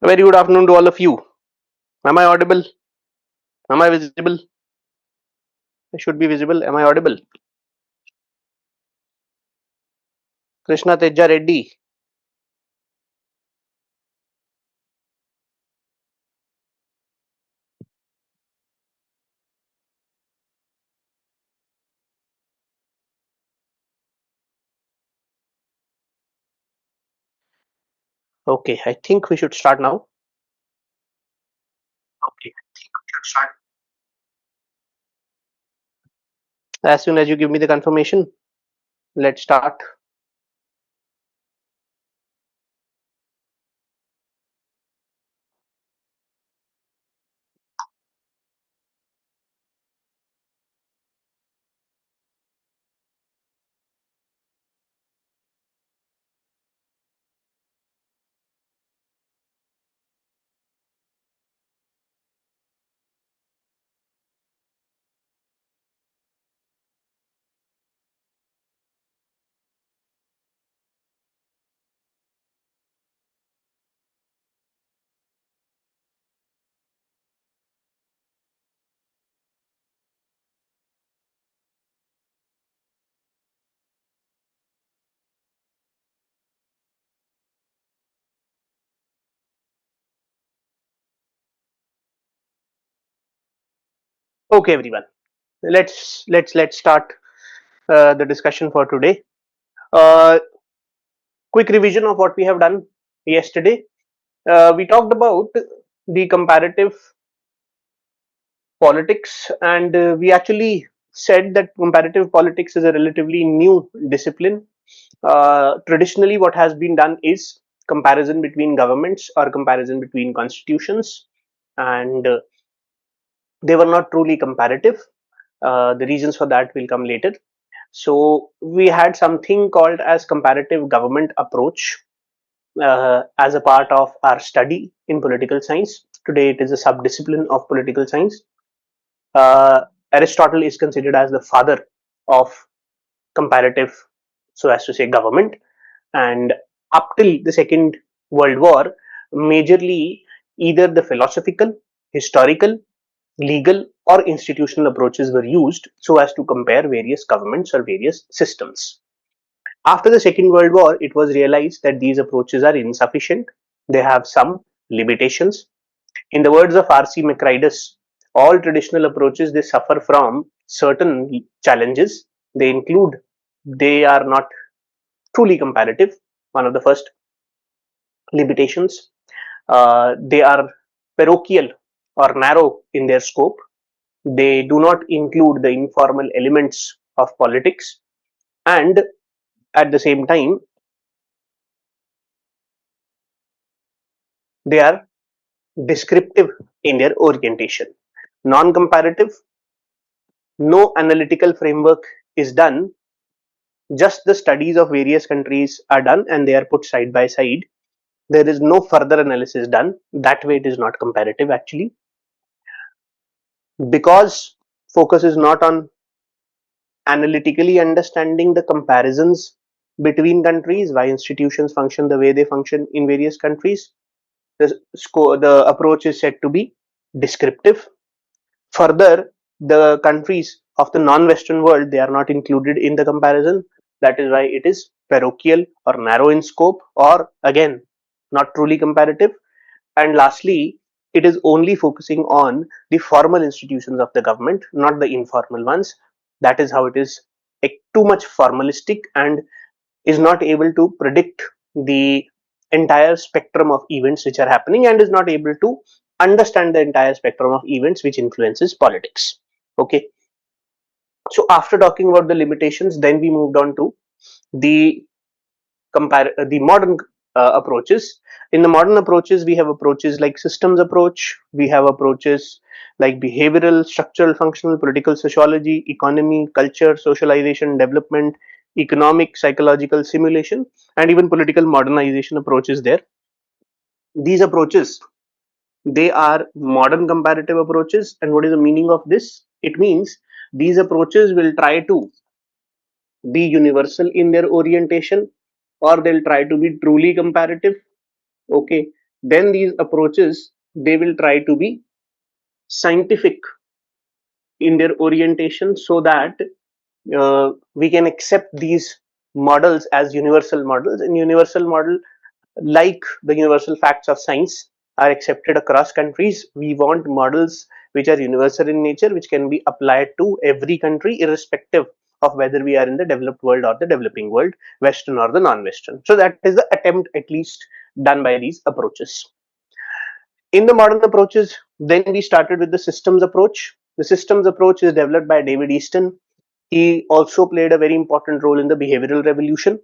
A very good afternoon to all of you. Am I audible? Am I visible? I should be visible. Am I audible? Krishna Teja Reddy. Okay, I think we should start now. Okay, I think we should start. As soon as you give me the confirmation, let's start. Okay, everyone. Let's start the discussion for today. Uh, Quick revision of what we have done yesterday. We talked about the comparative politics, and we actually said that comparative politics is a relatively new discipline. Traditionally, what has been done is comparison between governments or comparison between constitutions, and they were not truly comparative. The reasons for that will come later. So we had something called as comparative government approach as a part of our study in political science. Today, it is a subdiscipline of political science. uh, Aristotle is considered as the father of comparative, so as to say, government. And up till the Second World War, majorly either the philosophical, historical, legal, or institutional approaches were used so as to compare various governments or various systems. After the Second World War, it was realized that these approaches are insufficient. They have some limitations. In the words of R.C. Macridus, all traditional approaches they suffer from certain challenges. They are not truly comparative. One of the first limitations. They are parochial or narrow in their scope. They do not include the informal elements of politics, and at the same time, they are descriptive in their orientation. Non comparative, no analytical framework is done, just the studies of various countries are done and they are put side by side. There is no further analysis done. That way, it is not comparative actually, because focus is not on analytically understanding the comparisons between countries, why institutions function the way they function in various countries. The approach is said to be descriptive. Further, the countries of the non-Western world, they are not included in the comparison. That is why it is parochial or narrow in scope, or again, not truly comparative. And lastly, it is only focusing on the formal institutions of the government, not the informal ones. That is how it is too much formalistic and is not able to predict the entire spectrum of events which are happening, and is not able to understand the entire spectrum of events which influences politics. Okay, so after talking about the limitations, then we moved on to the the modern approaches. In the modern approaches, we have approaches like systems approach, we have approaches like behavioral, structural, functional, political sociology, economy, culture, socialization, development, economic, psychological, simulation, and even political modernization approaches there. These approaches, they are modern comparative approaches. And what is the meaning of this? It means these approaches will try to be universal in their orientation, or they'll try to be truly comparative. Okay, then these approaches, they will try to be scientific in their orientation, so that we can accept these models as universal models. And universal model, like the universal facts of science, are accepted across countries. We want models which are universal in nature, which can be applied to every country, irrespective of whether we are in the developed world or the developing world, Western or the non-Western. So that is the attempt, at least, done by these approaches. In the modern approaches, then we started with the systems approach. The systems approach is developed by David Easton. He also played a very important role in the behavioral revolution.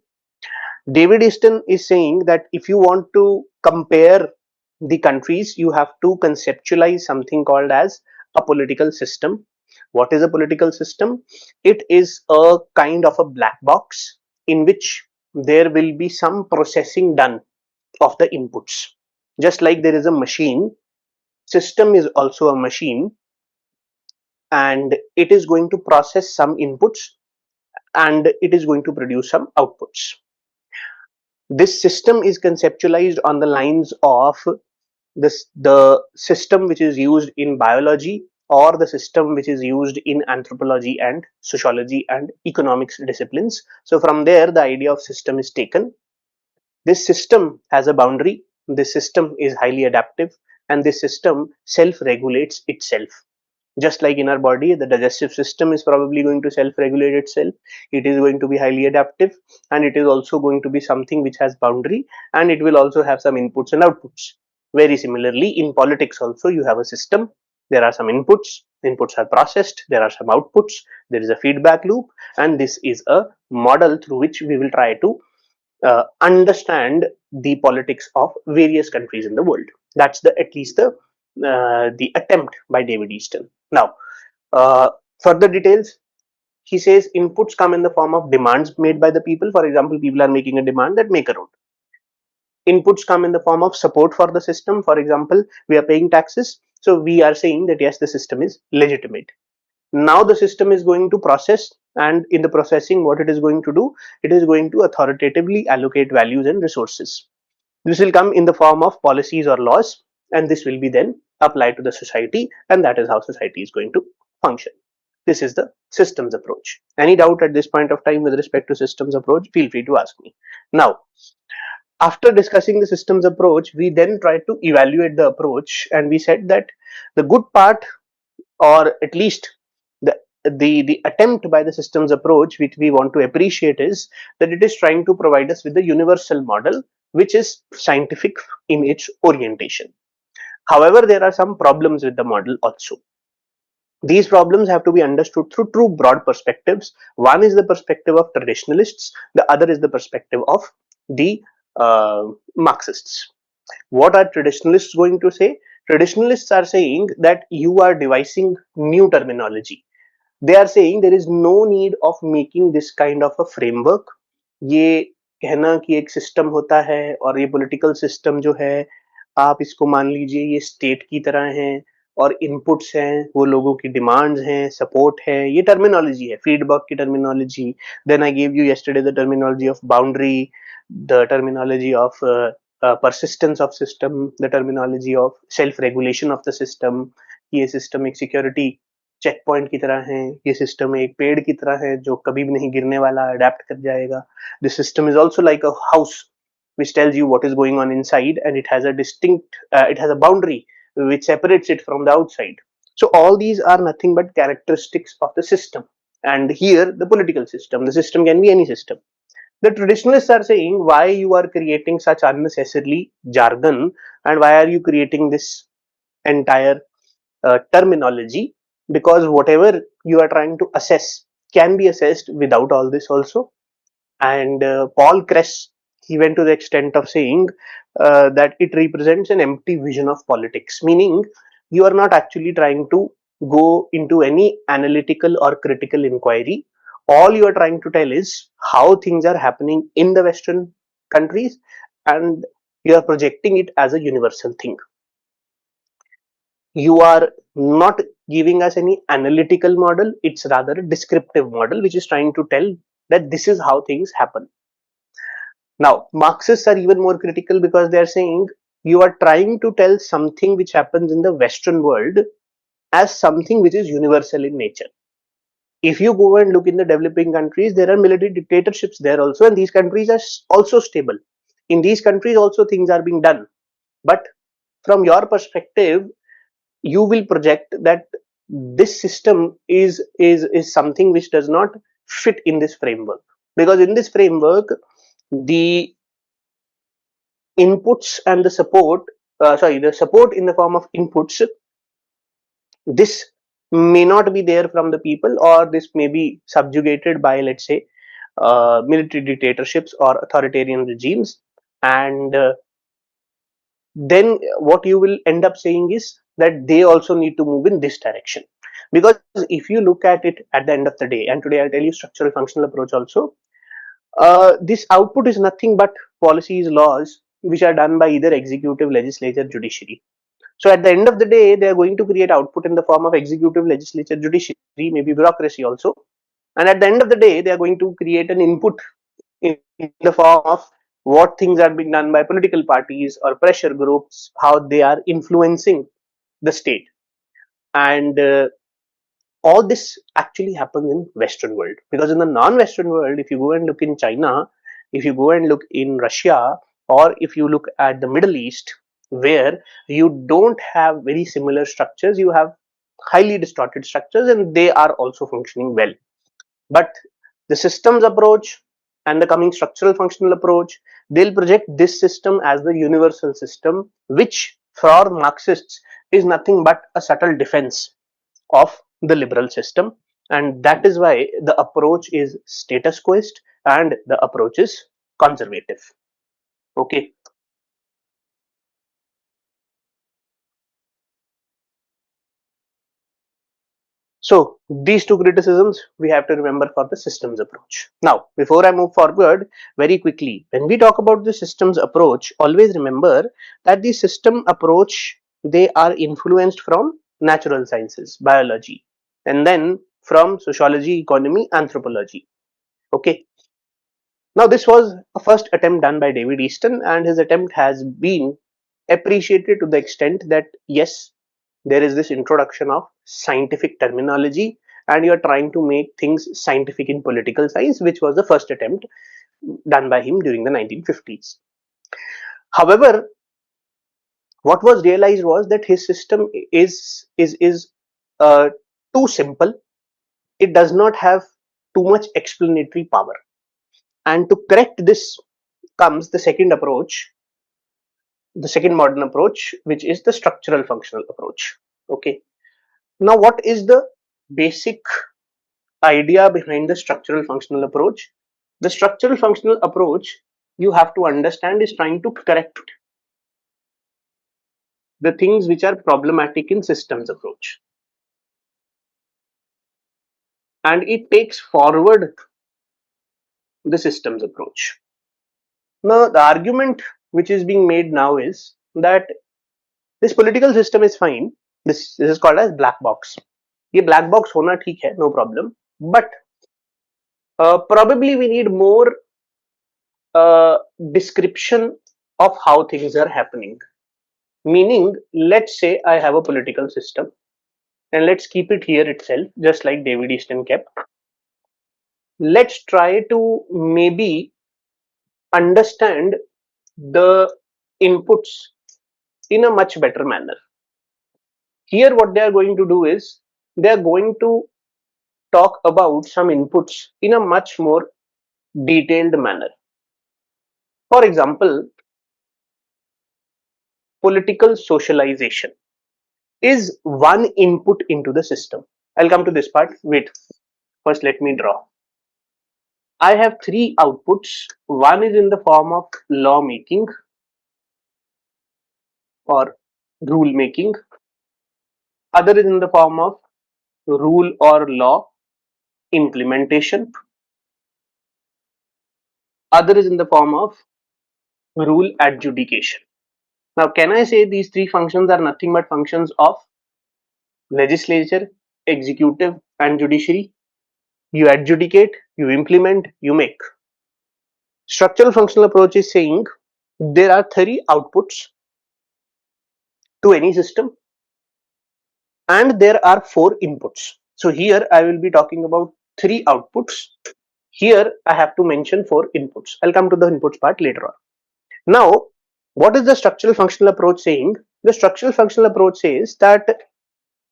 David Easton is saying that if you want to compare the countries, you have to conceptualize something called as a political system. What is a political system? It is a kind of a black box in which there will be some processing done of the inputs. Just like there is a machine, system is also a machine, and it is going to process some inputs and it is going to produce some outputs. This system is conceptualized on the lines of the system which is used in biology, or the system which is used in anthropology and sociology and economics disciplines. So from there, the idea of system is taken. This system has a boundary, this system is highly adaptive, and this system self-regulates itself. Just like in our body, the digestive system is probably going to self-regulate itself. It is going to be highly adaptive, and it is also going to be something which has boundary, and it will also have some inputs and outputs. Very similarly, in politics also, you have a system. There are some inputs are processed, there are some outputs, there is a feedback loop, and this is a model through which we will try to understand the politics of various countries in the world. That's the at least the attempt by David Easton. Now, further details. He says inputs come in the form of demands made by the people. For example, people are making a demand that make a road. Inputs come in the form of support for the system. For example, we are paying taxes, so we are saying that yes, the system is legitimate. Now the system is going to process, and in the processing, what it is going to do, it is going to authoritatively allocate values and resources. This will come in the form of policies or laws, and this will be then applied to the society, and that is how society is going to function. This is the systems approach. Any doubt at this point of time with respect to systems approach, feel free to ask me. Now, after discussing the systems approach, we then tried to evaluate the approach, and we said that the good part, or at least the attempt by the systems approach which we want to appreciate, is that it is trying to provide us with the universal model which is scientific in its orientation. However, there are some problems with the model also. These problems have to be understood through two broad perspectives. One is the perspective of traditionalists, the other is the perspective of the Marxists. What are traditionalists going to say? Traditionalists are saying that you are devising new terminology. They are saying there is no need of making this kind of a framework. ये कहना कि एक system होता है और ये political system जो है, आप इसको मान लीजिए ये स्टेट की तरह है, और इनपुट्स हैं वो लोगों की डिमांड्स हैं, सपोर्ट है, ये टर्मिनोलॉजी है, फीडबैक की terminology. Then I give you yesterday the terminology of boundary, the terminology of persistence of system, the terminology of self regulation of the system. ये सिस्टम एक सिक्योरिटी चेक पॉइंट की तरह है, ये सिस्टम एक पेड़ की तरह है जो कभी भी नहीं गिरने वाला, अडेप्ट कर जाएगा. This system is also like a house which tells you what is going on inside, and it has a distinct it has a boundary which separates it from the outside. So all these are nothing but characteristics of the system. And here the political system, the system can be any system. The traditionalists are saying, why you are creating such unnecessarily jargon, and why are you creating this entire terminology, because whatever you are trying to assess can be assessed without all this also. And Paul Kress, he went to the extent of saying that it represents an empty vision of politics, meaning you are not actually trying to go into any analytical or critical inquiry. All you are trying to tell is how things are happening in the Western countries, and you are projecting it as a universal thing. You are not giving us any analytical model, it's rather a descriptive model which is trying to tell that this is how things happen. Now, Marxists are even more critical, because they are saying you are trying to tell something which happens in the Western world as something which is universal in nature. If you go and look in the developing countries, there are military dictatorships there also, and these countries are also stable. In these countries also things are being done, but from your perspective, you will project that this system is something which does not fit in this framework, because in this framework the inputs and the support, the support in the form of inputs, this may not be there from the people, or this may be subjugated by, let's say, military dictatorships or authoritarian regimes. And then what you will end up saying is that they also need to move in this direction. Because if you look at it at the end of the day, and today I'll tell you structural functional approach also, this output is nothing but policies, laws which are done by either executive, legislature, judiciary. So at the end of the day, they are going to create output in the form of executive, legislature, judiciary, maybe bureaucracy also. And at the end of the day, they are going to create an input in the form of what things are being done by political parties or pressure groups, how they are influencing the state. And all this actually happens in Western world, because in the non-Western world, if you go and look in China, if you go and look in Russia, or if you look at the Middle East, where you don't have very similar structures, you have highly distorted structures, and they are also functioning well. But the systems approach and the coming structural functional approach, they'll project this system as the universal system, which for Marxists is nothing but a subtle defense of the liberal system. And that is why the approach is status quoist and the approach is conservative. Okay. So these two criticisms we have to remember for the systems approach. Now, before I move forward, very quickly, when we talk about the systems approach, always remember that the system approach, they are influenced from natural sciences, biology, and then from sociology, economy, anthropology. Okay. Now, this was a first attempt done by David Easton, and his attempt has been appreciated to the extent that yes, there is this introduction of scientific terminology, and you're trying to make things scientific in political science, which was the first attempt done by him during the 1950s. However, what was realized was that his system is too simple. It does not have too much explanatory power, and to correct this comes the second approach, the second modern approach, which is the structural functional approach. Okay. Now, what is the basic idea behind the structural functional approach? The structural functional approach, you have to understand, is trying to correct the things which are problematic in systems approach, and it takes forward the systems approach. Now, the argument which is being made now is that this political system is fine. This is called as black box. ये black box होना ठीक है, no problem. But probably we need more description of how things are happening. Meaning, let's say I have a political system, and let's keep it here itself, just like David Easton kept. Let's try to maybe understand the inputs in a much better manner. Here, what they are going to do is they are going to talk about some inputs in a much more detailed manner. For example, political socialization is one input into the system. I'll come to this part. Wait, first let me draw. I have three outputs. One is in the form of law making or rule making. Other is in the form of rule or law implementation. Other is in the form of rule adjudication. Now, can I say these three functions are nothing but functions of legislature, executive, and judiciary? You adjudicate, you implement, you make. Structural functional approach is saying there are three outputs to any system, and there are four inputs. So here I will be talking about three outputs. Here I have to mention four inputs. I'll come to the inputs part later on. Now, what is the structural functional approach saying? The structural functional approach says that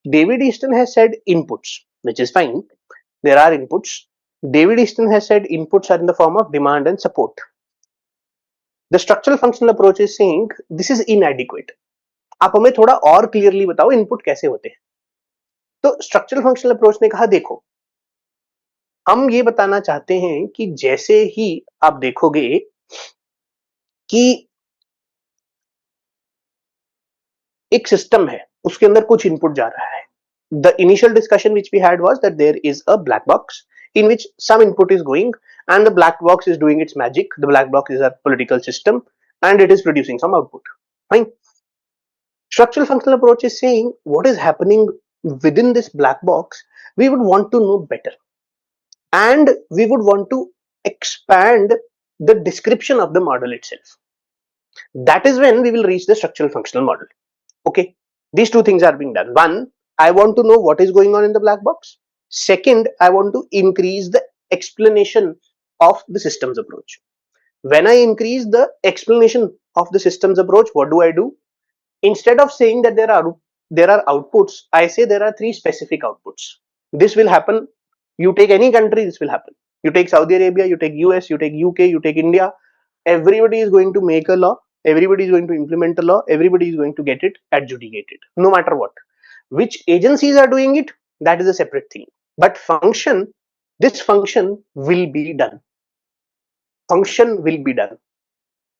David Easton has said inputs, which is fine. There are inputs. David Easton has said inputs are in the form of demand and support. The structural functional approach is saying this is inadequate. आप हमें थोड़ा और clearly बताओ input कैसे होते हैं. तो structural functional approach ने कहा देखो, हम ये बताना चाहते हैं कि जैसे ही आप देखोगे कि एक सिस्टम है, उसके अंदर कुछ इनपुट जा रहा है. The initial discussion which we had was that there is a black box in which some input is going, and the black box is doing its magic. The black box is a political system and it is producing some output. Fine. Structural functional approach is saying what is happening within this black box, we would want to know better, and we would want to expand the description of the model itself. That is when we will reach the structural functional model. Okay, these two things are being done. One, I want to know what is going on in the black box. Second, I want to increase the explanation of the systems approach. When I increase the explanation of the systems approach, what do? Instead of saying that there are outputs, I say there are three specific outputs. This will happen. You take any country, this will happen. You take Saudi Arabia, you take US, you take UK, you take India. Everybody is going to make a law. Everybody is going to implement a law. Everybody is going to get it adjudicated, no matter what. Which agencies are doing it, that is a separate thing. But this function will be done. Function will be done.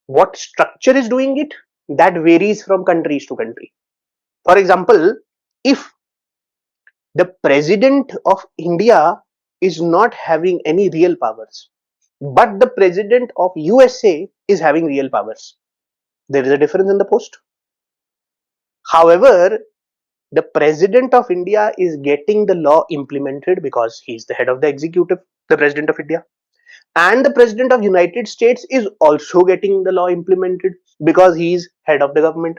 What structure is doing it, that varies from countries to country. For example, if the president of India is not having any real powers, but the president of USA is having real powers, there is a difference in the post. However, the president of India is getting the law implemented because he is the head of the executive, the president of India. And the president of United States is also getting the law implemented because he is head of the government.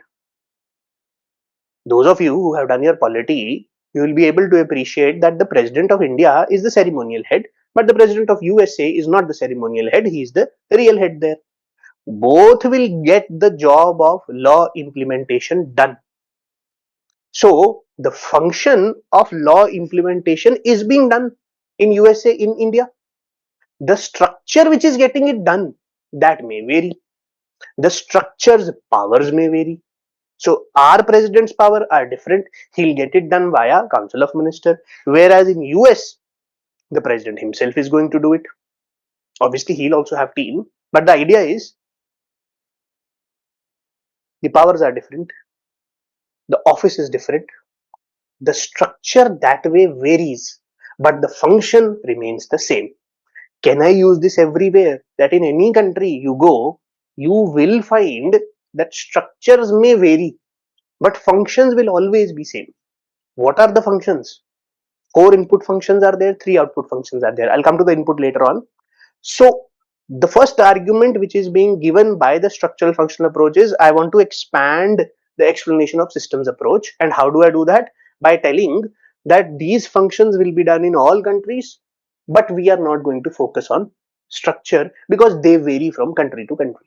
Those of you who have done your polity, you will be able to appreciate that the president of India is the ceremonial head, but the president of USA is not the ceremonial head, he is the real head there. Both will get the job of law implementation done. So the function of law implementation is being done in USA, in India. The structure which is getting it done, that may vary. The structure's powers may vary. So our president's power are different. He'll get it done via Council of Ministers. Whereas in US, the president himself is going to do it. Obviously, he'll also have team. But the idea is the powers are different. The office is different. The structure that way varies, but the function remains the same. Can I use this everywhere? That in any country you go, you will find that structures may vary, but functions will always be same. What are the functions? 4 input functions are there, 3 output functions are there. I'll come to the input later on. So the first argument which is being given by the structural functional approach is I want to expand the explanation of systems approach. And how do I do that? By telling that these functions will be done in all countries, but we are not going to focus on structure because they vary from country to country.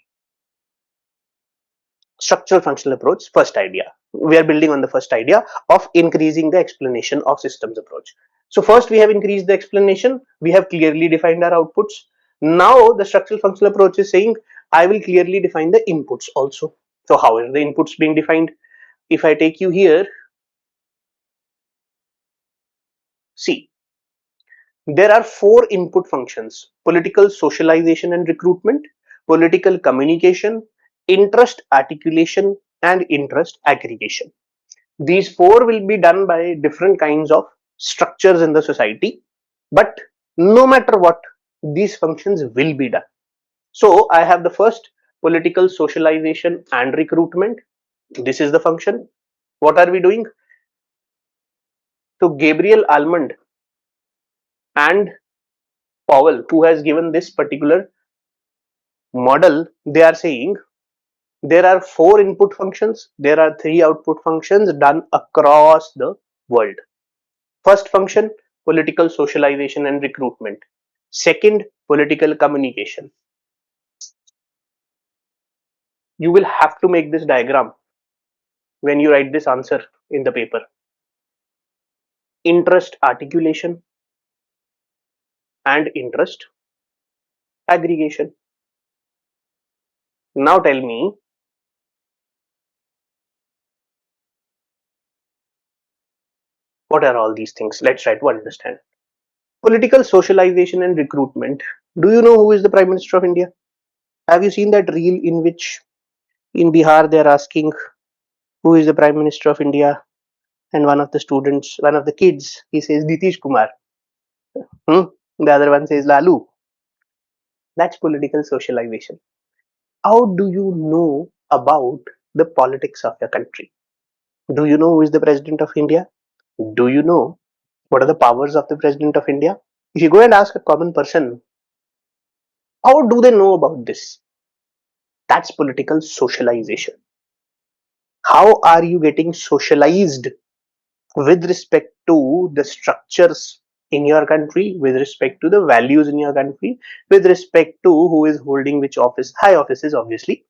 Structural functional approach, first idea. We are building on the first idea of increasing the explanation of systems approach. So first we have increased the explanation. We have clearly defined our outputs. Now the structural functional approach is saying I will clearly define the inputs also. So how are the inputs being defined? If I take you here, see, there are 4 input functions: political socialization and recruitment, political communication, interest articulation, and interest aggregation. These 4 will be done by different kinds of structures in the society, but no matter what, these functions will be done. So I have the first, political socialization and recruitment. This is the function. What are we doing? So Gabriel Almond and Powell, who has given this particular model, they are saying There are 4 input functions, there are 3 output functions done across the world. First function, political socialization and recruitment. Second, political communication. You will have to make this diagram when you write this answer in the paper. Interest articulation and interest aggregation. Now tell me, what are all these things? Let's try to understand. Political socialization and recruitment. Do you know who is the Prime Minister of India? Have you seen that reel in which in Bihar they are asking who is the Prime Minister of India? And one of the students, one of the kids, he says Nitish Kumar. Hmm? The other one says Lalu. That's political socialization. How do you know about the politics of your country? Do you know who is the President of India? Do you know what are the powers of the President of India? If you go and ask a common person, how do they know about this? That's political socialization. How are you getting socialized with respect to the structures in your country, with respect to the values in your country, with respect to who is holding which office? High offices, obviously.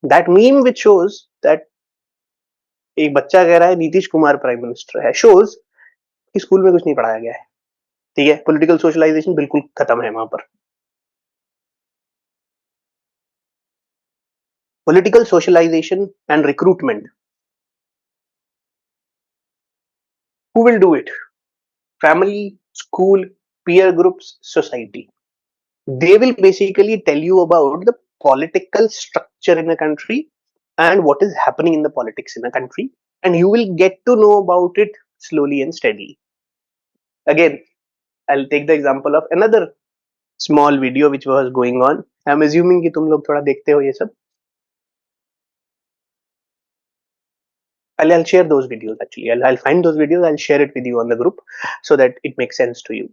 That meme which shows that एक बच्चा कह रहा है Nitish Kumar prime minister है, shows कि school में कुछ नहीं पढ़ाया गया है. ठीक है, पॉलिटिकल सोशलाइजेशन बिल्कुल खत्म है वहां पर. Political socialization and recruitment. Who will do it? Family, school, peer groups, society. They will basically tell you about the political structure in a country and what is happening in the politics in a country, and you will get to know about it slowly and steadily. Again, I'll take the example of another small video which was going on. I'm assuming कि तुम लोग थोड़ा देखते हो ये सब. I'll share those videos actually. I'll find those videos. I'll share it with you on the group so that it makes sense to you.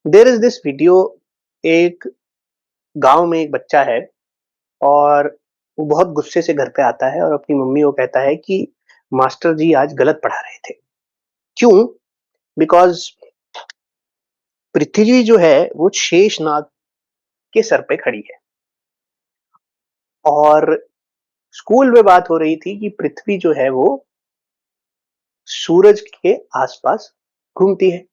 There is this video. एक गांव में एक बच्चा है और वो बहुत गुस्से से घर पे आता है और अपनी मम्मी को कहता है कि मास्टर जी आज गलत पढ़ा रहे थे. क्यों? बिकॉज पृथ्वी जो है वो शेषनाग के सर पे खड़ी है और स्कूल में बात हो रही थी कि पृथ्वी जो है वो सूरज के आसपास घूमती है.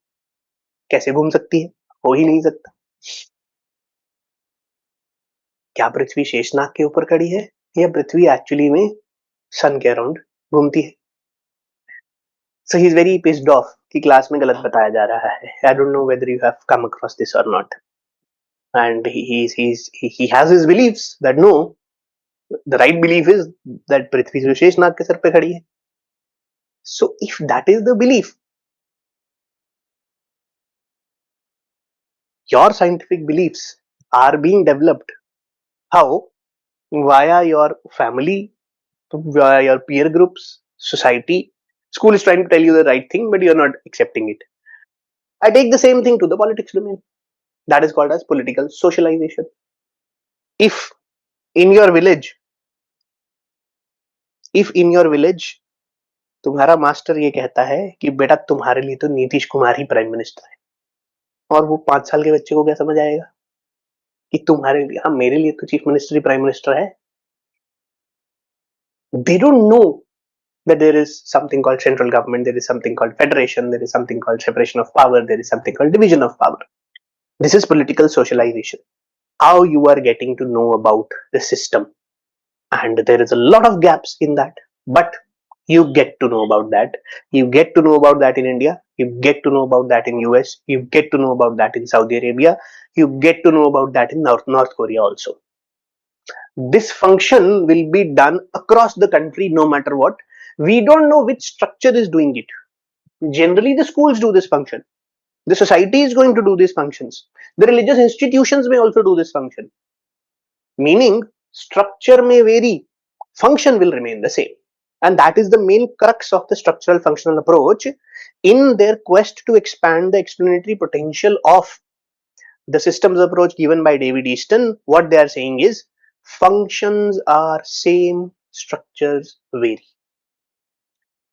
कैसे घूम सकती है? हो ही नहीं सकता. क्या पृथ्वी शेषनाग के ऊपर खड़ी है या पृथ्वी एक्चुअली में सन के अराउंड घूमती है? So he's very pissed off कि क्लास में गलत बताया जा रहा है. I don't know whether you have come across this or not. And he has his beliefs that no, the right belief is that पृथ्वी शेषनाग के सर पे खड़ी है. So if that is the belief, your scientific beliefs are being developed. How? Via your family, via your peer groups, society. School is trying to tell you the right thing, but you're not accepting it. I take the same thing to the politics domain. That is called as political socialization. If in your village, if in your village तुम्हारा master ये कहता है कि बेटा तुम्हारे लिए तो नीतीश कुमार ही prime minister है, और वो 5 साल के बच्चे को क्या समझ आएगा कि तुम्हारे लिए, हाँ मेरे लिए तो चीफ मिनिस्टर ही प्राइम मिनिस्टर है. They don't know that there is something called central government, there is something called federation, there is something called separation of power, there is something called division of power. This is political socialization. How you are getting to know about the system, and there is a lot of gaps in that, but you get to know about that. You get to know about that in India, you get to know about that in US, you get to know about that in Saudi Arabia, you get to know about that in North Korea also. This function will be done across the country no matter what. We don't know which structure is doing it. Generally the schools do this function, the society is going to do these functions, the religious institutions may also do this function, meaning structure may vary, function will remain the same. And that is the main crux of the structural functional approach in their quest to expand the explanatory potential of The systems approach given by David Easton, what they are saying is functions are same, structures vary.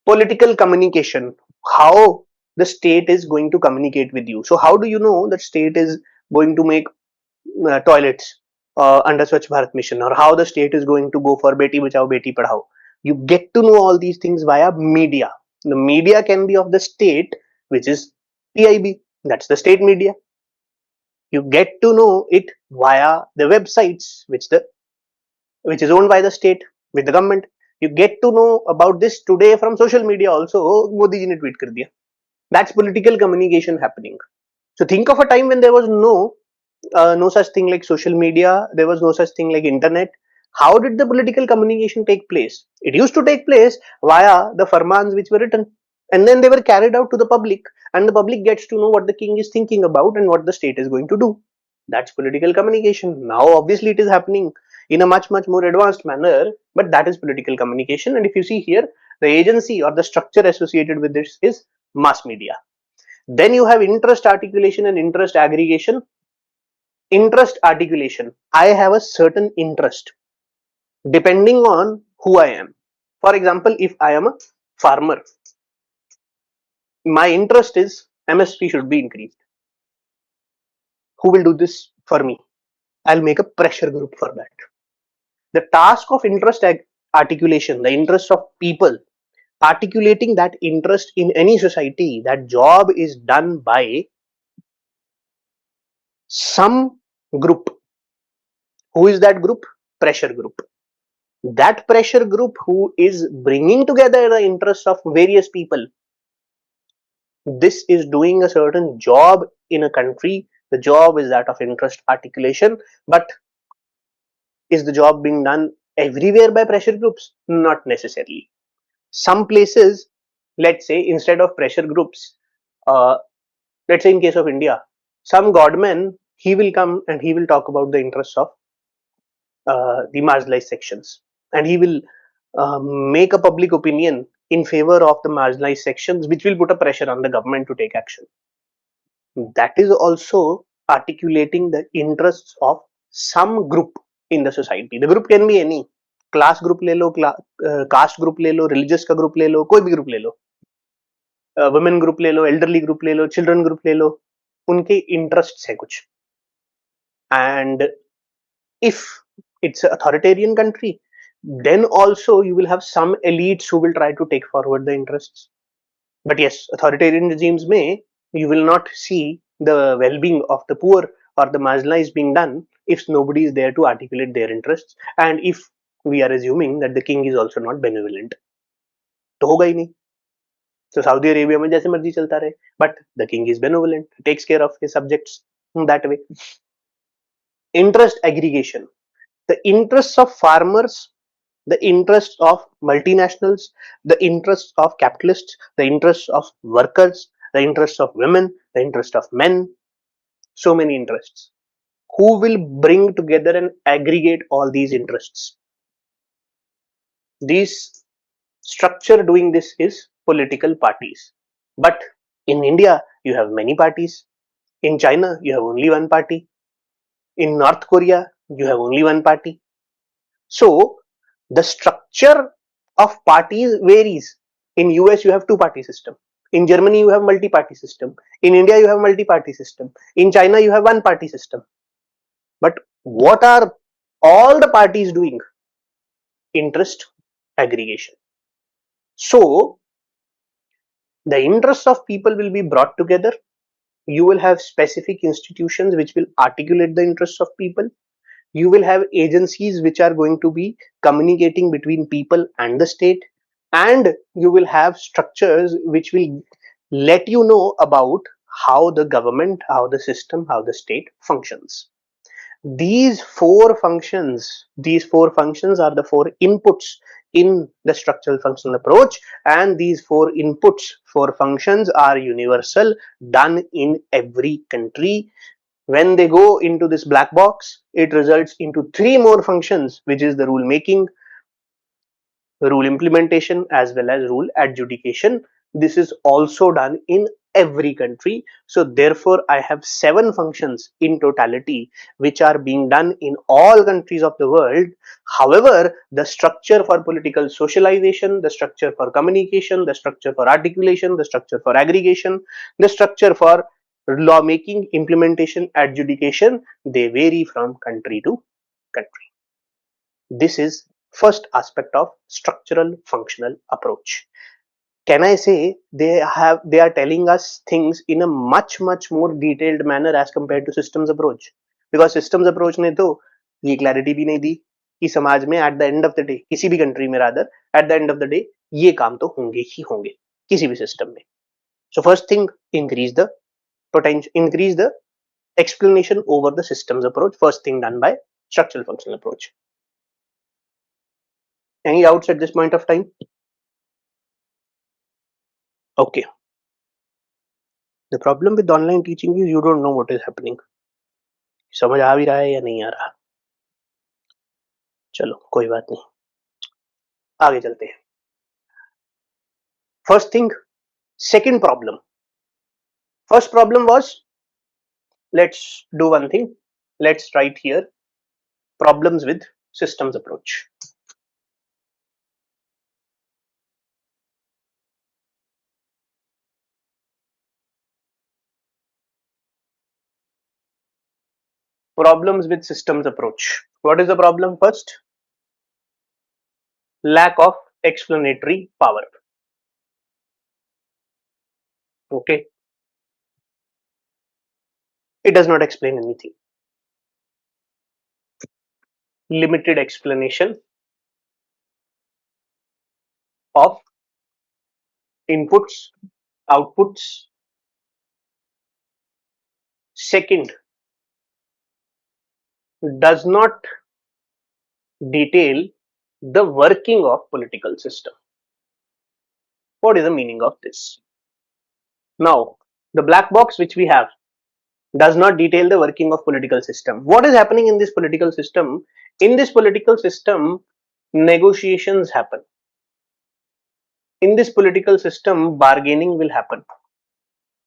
Political communication, how the state is going to communicate with you. So how do you know that state is going to make toilets under Swachh Bharat mission, or how the state is going to go for Beti Bachao Beti Padhao? You get to know all these things via media. The media can be of the state, which is PIB, that's the state media. You get to know it via the websites, which is owned by the state with the government. You get to know about this today from social media also. Oh, Modi ji ne tweet kar diya. That's political communication happening. So think of a time when there was no such thing like social media, there was no such thing like internet. How did the political communication take place? It used to take place via the farmans which were written, and then they were carried out to the public, and the public gets to know what the king is thinking about and what the state is going to do. That's political communication. Now, obviously, it is happening in a much more advanced manner, but that is political communication. And if you see here, the agency or the structure associated with this is mass media. Then you have interest articulation and interest aggregation. Interest articulation, I have a certain interest depending on who I am. For example, if I am a farmer, my interest is MSP should be increased. Who will do this for me? I'll make a pressure group for that. The task of interest articulation, the interest of people, articulating that interest in any society, that job is done by some group. Who is that group? Pressure group. That pressure group who is bringing together the interests of various people, this is doing a certain job in a country. The job is that of interest articulation, but is the job being done everywhere by pressure groups? Not necessarily. Some places, let's say, instead of pressure groups, uh, let's say in case of India, some godman, he will come and he will talk about the interests of the marginalized sections, and he will make a public opinion in favor of the marginalized sections, which will put a pressure on the government to take action. That is also articulating the interests of some group in the society. The group can be any, class group ले लो, caste group ले लो, religious का group ले लो, कोई भी group ले लो, women group ले लो, elderly group ले लो, children group ले लो, उनके interests है कुछ. And if it's an authoritarian country, then also you will have some elites who will try to take forward the interests. But yes, authoritarian regimes may, you will not see the well-being of the poor or the marginalized being done if nobody is there to articulate their interests, and if we are assuming that the king is also not benevolent, तो होगा ही नहीं. So Saudi Arabia में जैसे मर्जी चलता रहे, but the king is benevolent, takes care of his subjects that way. Interest aggregation, the interests of farmers, the interests of multinationals, the interests of capitalists, the interests of workers, the interests of women, the interest of men, so many interests. Who will bring together and aggregate all these interests? This structure doing this is political parties. But in India, you have many parties. In China, you have only one party. In North Korea, you have only one party. So the structure of parties varies. In US, you have two-party system. In Germany, you have multi-party system. In India, you have multi-party system. In China, you have one-party system. But what are all the parties doing? Interest aggregation. So the interests of people will be brought together. You will have specific institutions which will articulate the interests of people. You will have agencies which are going to be communicating between people and the state, and you will have structures which will let you know about how the government, how the system, how the state functions. These four functions are the four inputs in the structural functional approach, and these four functions are universal, done in every country. When they go into this black box, it results into three more functions, which is the rule making, rule implementation, as well as rule adjudication. This is also done in every country. So therefore, I have 7 functions in totality which are being done in all countries of the world. However, the structure for political socialization, the structure for communication, the structure for articulation, the structure for aggregation, the structure for lawmaking, implementation, adjudication, they vary from country to country. This is first aspect of structural functional approach. Can I say they are telling us things in a much more detailed manner as compared to systems approach? Because systems approach ने तो ये clarity भी नहीं दी कि समाज में at the end of the day, किसी भी country में rather, at the end of the day ये काम तो होंगे ही होंगे किसी भी system में. So first thing, increase the potential, increase the explanation over the systems approach. First thing done by structural functional approach. Any doubts at this point of time? Okay. The problem with online teaching is you don't know what is happening. समझ आ भी रहा है या नहीं आ रहा? चलो कोई बात नहीं, आगे चलते हैं. First thing, second problem. First problem was, let's do one thing. Let's write here problems with systems approach. Problems with systems approach. What is the problem first? Lack of explanatory power. Okay. It does not explain anything. Limited explanation of inputs, outputs. Second, does not detail the working of political system. What is the meaning of this? Now, the black box which we have does not detail the working of political system. What is happening in this political system? In this political system, negotiations happen. In this political system, bargaining will happen.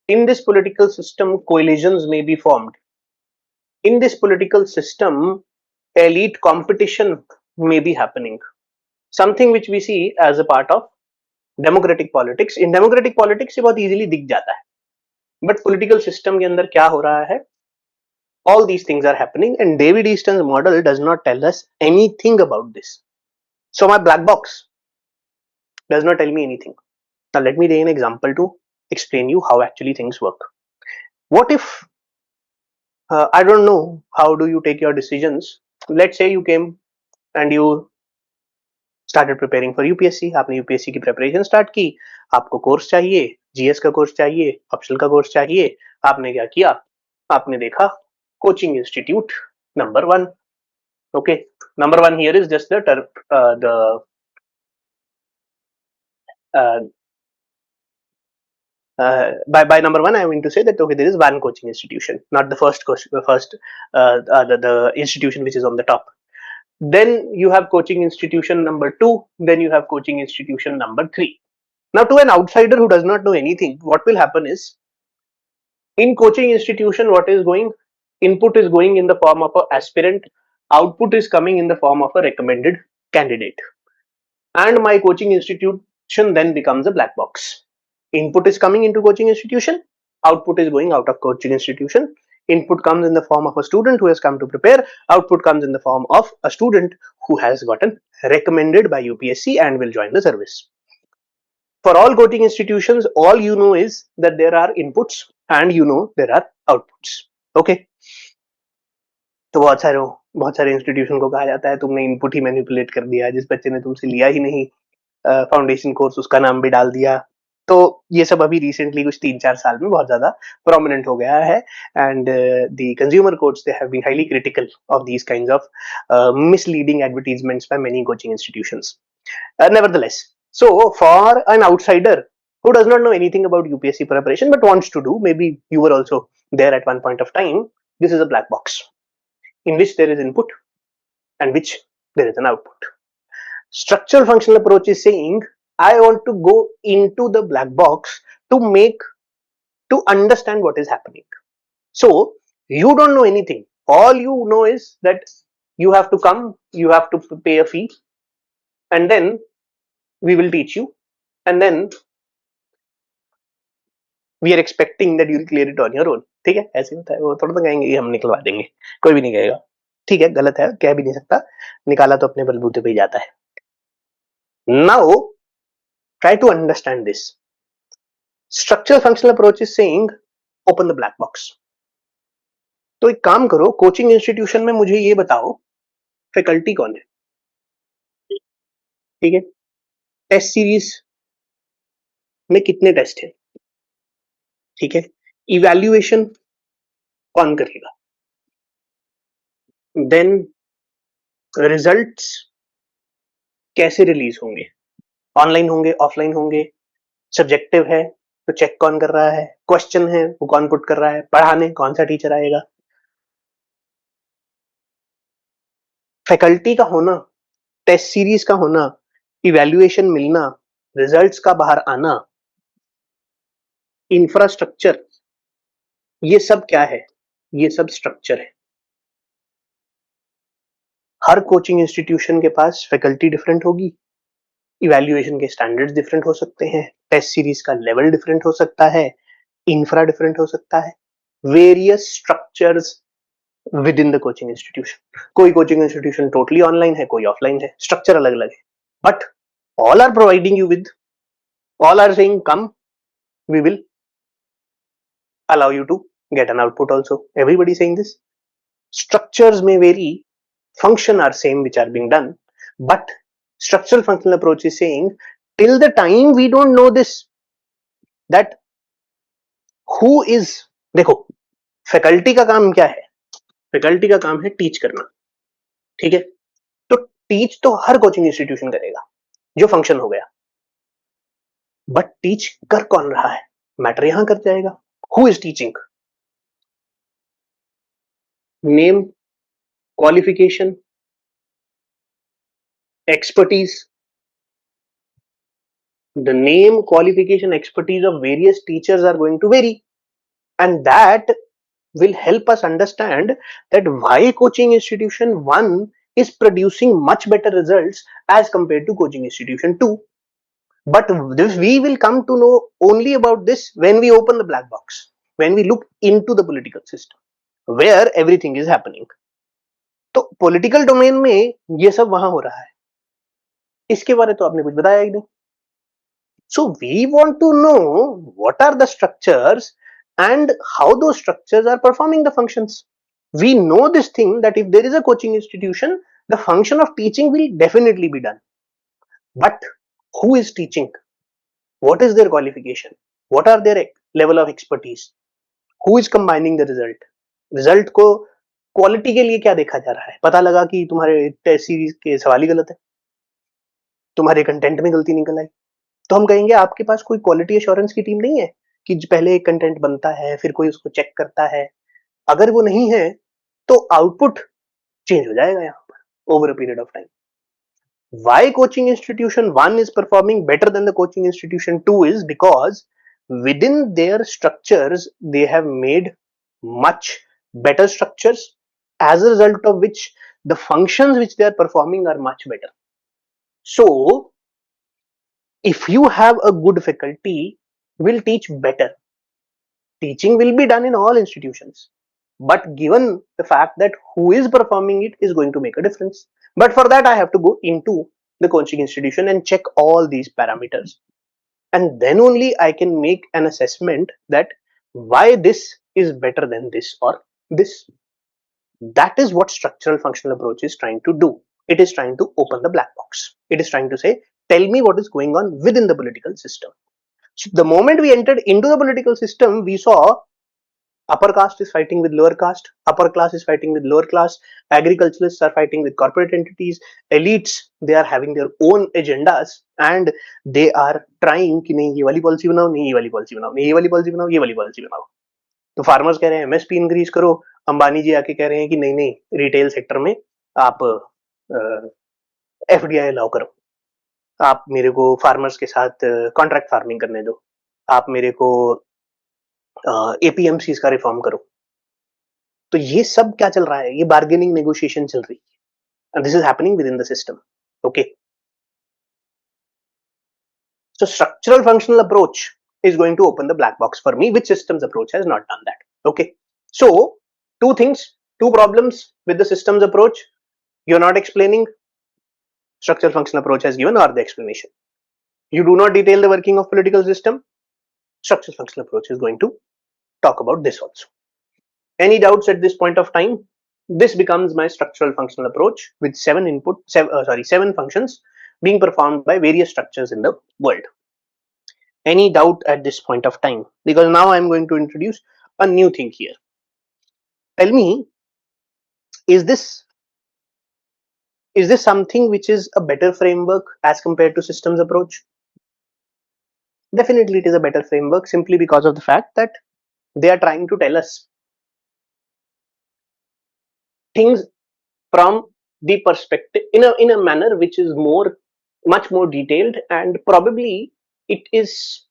In this political system, coalitions may be formed. In this political system, elite competition may be happening. Something which we see as a part of democratic politics. In democratic politics ये बहुत easily दिख जाता है. But political system के अंदर क्या हो रहा है? All these things are happening, and David Easton's model does not tell us anything about this. So my black box does not tell me anything. Now let me take an example to explain you how actually things work. What if I don't know how do you take your decisions? Let's say you came and you started preparing for UPSC. आपने UPSC की preparation start की. आपको course चाहिए, GS का course चाहिए, optional का course चाहिए. आपने क्या किया? आपने देखा coaching institute number 1. Okay, number 1 here is just the by number 1 I mean to say that okay, there is one coaching institution, not the first the institution which is on the top. Then you have coaching institution number 2, then you have coaching institution number 3. Now to an outsider who does not know anything, what will happen is, in coaching institution, what is going, input is going in the form of an aspirant, output is coming in the form of a recommended candidate, and my coaching institution then becomes a black box. Input is coming into coaching institution, output is going out of coaching institution. Input comes in the form of a student who has come to prepare, output comes in the form of a student who has gotten recommended by UPSC and will join the service. For all coaching institutions, all you know is that there are inputs and you know there are outputs. Okay, तो बहुत सारे institution को कहा जाता है तुमने input ही manipulate कर दिया, जिस बच्चे ने तुमसे लिया ही नहीं फाउंडेशन कोर्स उसका नाम भी डाल दिया. तो ये सब अभी रिसेंटली कुछ 3-4 साल में बहुत ज्यादा प्रोमिनेंट हो गया है, and the consumer courts they have been highly critical of these kinds of misleading advertisements by many coaching institutions. Nevertheless, so for an outsider who does not know anything about UPSC preparation but wants to do, maybe you were also there at one point of time, this is a black box in which there is input and which there is an output. Structural functional approach is saying I want to go into the black box to make to understand what is happening. So you don't know anything. All you know is that you have to come, you have to pay a fee, and then we will teach you, and then we are expecting that you will clear it on your own. ठीक है, ऐसे होता है. वो थोड़ा तो कहेंगे हम निकलवा देंगे, कोई भी नहीं कहेगा. ठीक है, गलत है, कह भी नहीं सकता, निकाला तो अपने बलबूते पे ही जाता है. Now try to understand this. Structural functional approach is saying open the black box. तो एक काम करो, कोचिंग इंस्टीट्यूशन में मुझे ये बताओ फैकल्टी कौन है. ठीक है, टेस्ट सीरीज में कितने टेस्ट है. ठीक है, इवैल्यूएशन कौन करेगा. देन रिजल्ट्स कैसे रिलीज होंगे, ऑनलाइन होंगे, ऑफलाइन होंगे, सब्जेक्टिव है तो चेक कौन कर रहा है, क्वेश्चन है वो कौन पुट कर रहा है, पढ़ाने कौन सा टीचर आएगा. फैकल्टी का होना, टेस्ट सीरीज का होना, इवैल्यूएशन मिलना, रिजल्ट्स का बाहर आना, इंफ्रास्ट्रक्चर, ये सब क्या है, ये सब स्ट्रक्चर है. हर कोचिंग इंस्टीट्यूशन के पास फैकल्टी डिफरेंट होगी, इवैल्यूएशन के स्टैंडर्ड्स डिफरेंट हो सकते हैं, टेस्ट सीरीज का लेवल डिफरेंट हो सकता है, इंफ्रा डिफरेंट हो सकता है, various structures within the coaching institution. कोई कोचिंग इंस्टीट्यूशन टोटली ऑनलाइन है, कोई ऑफलाइन है, स्ट्रक्चर अलग अलग है, but all are providing you with, all are saying come, we will allow you to get an output also. Everybody is saying this. Structures may vary, function are same which are being done, but structural functional approach is saying till the time we don't know this, that who is, देखो faculty का काम क्या है, faculty का काम है teach करना. ठीक है, तो टीच तो हर कोचिंग इंस्टीट्यूशन करेगा, जो फंक्शन हो गया, बट टीच कर कौन रहा है मैटर यहां कर जाएगा. Who is teaching, name, qualification, expertise. The name, qualification, expertise of various teachers are going to vary, and that will help us understand that why coaching institution 1 is producing much better results as compared to coaching institution 2. But this we will come to know only about this when we open the black box, when we look into the political system where everything is happening. तो political domain में ये सब वहां हो रहा है, इसके बारे तो आपने कुछ बताया ही नहीं. So we want to know what are the structures and how those structures are performing the functions. We know this thing that if there is a coaching institution, the function of teaching will definitely be done. But who is teaching? What is their qualification? What are their level of expertise? Who is combining the result? Result को quality के लिए क्या देखा जा रहा है. पता लगा कि तुम्हारे टेस्ट सीरीज के सवाल ही गलत है, तुम्हारे कंटेंट में गलती निकल आई, तो हम कहेंगे आपके पास कोई क्वालिटी एश्योरेंस की टीम नहीं है कि पहले एक कंटेंट बनता है फिर कोई उसको चेक करता है. अगर वो नहीं है तो आउटपुट चेंज हो जाएगा यहाँ पर over a period of time. Why coaching institution 1 is performing better than the coaching institution 2 is because within their structures they have made much better structures, as a result of which the functions which they are performing are much better. So if you have a good faculty, will teach better. Teaching will be done in all institutions, but given the fact that who is performing it is going to make a difference. But for that I have to go into the coaching institution and check all these parameters, and then only I can make an assessment that why this is better than this or this. That is what structural functional approach is trying to do. It is trying to open the black box. It is trying to say, tell me what is going on within the political system. So the moment we entered into the political system, we saw upper caste is fighting with lower caste, upper class is fighting with lower class, agriculturalists are fighting with corporate entities, elites, they are having their own agendas and they are trying कि नहीं ये वाली policy बनाओ, नहीं ये वाली policy बनाओ, नहीं ये वाली पॉलिसी बनाओ, ये वाली पॉलिसी बनाओ. तो फार्मर्स कह रहे हैं एमएसपी इंक्रीज करो, अंबानी जी आके कह रहे हैं कि नहीं नहीं रिटेल सेक्टर में आप एफडीआई अलाउ करो, आप मेरे को फार्मर्स के साथ कॉन्ट्रैक्ट फार्मिंग करने दो, आप मेरे को एपीएमसी का रिफॉर्म करो। तो ये सब क्या चल रहा है, ये बार्गेनिंग नेगोशिएशन चल रही है, and this is happening with in the system. Okay, so structural functional approach is going to open the black box for me, which systems approach has not done that. Okay, so two things, two problems with the systems approach. You're not explaining, structural functional approach has given or the explanation. You do not detail the working of political system, structural functional approach is going to talk about this also. Any doubts at this point of time? This becomes my structural functional approach with seven functions being performed by various structures in the world. Any doubt at this point of time? Because now I'm going to introduce a new thing here. Tell me, is this something which is a better framework as compared to systems approach? Definitely it is a better framework, simply because of the fact that they are trying to tell us things from the perspective in a manner which is much more detailed, and probably it is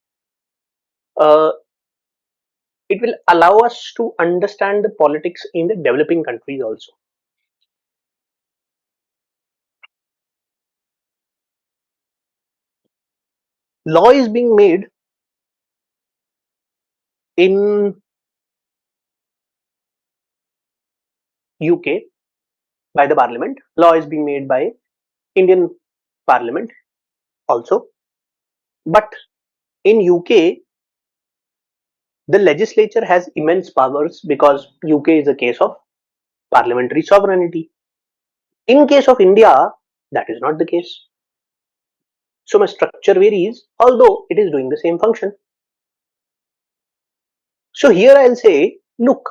uh, it will allow us to understand the politics in the developing countries also. Law is being made in UK by the parliament. Law is being made by Indian parliament also. But in UK, the legislature has immense powers because UK is a case of parliamentary sovereignty. In case of India, that is not the case. So my structure varies, although it is doing the same function. So here I'll say, look,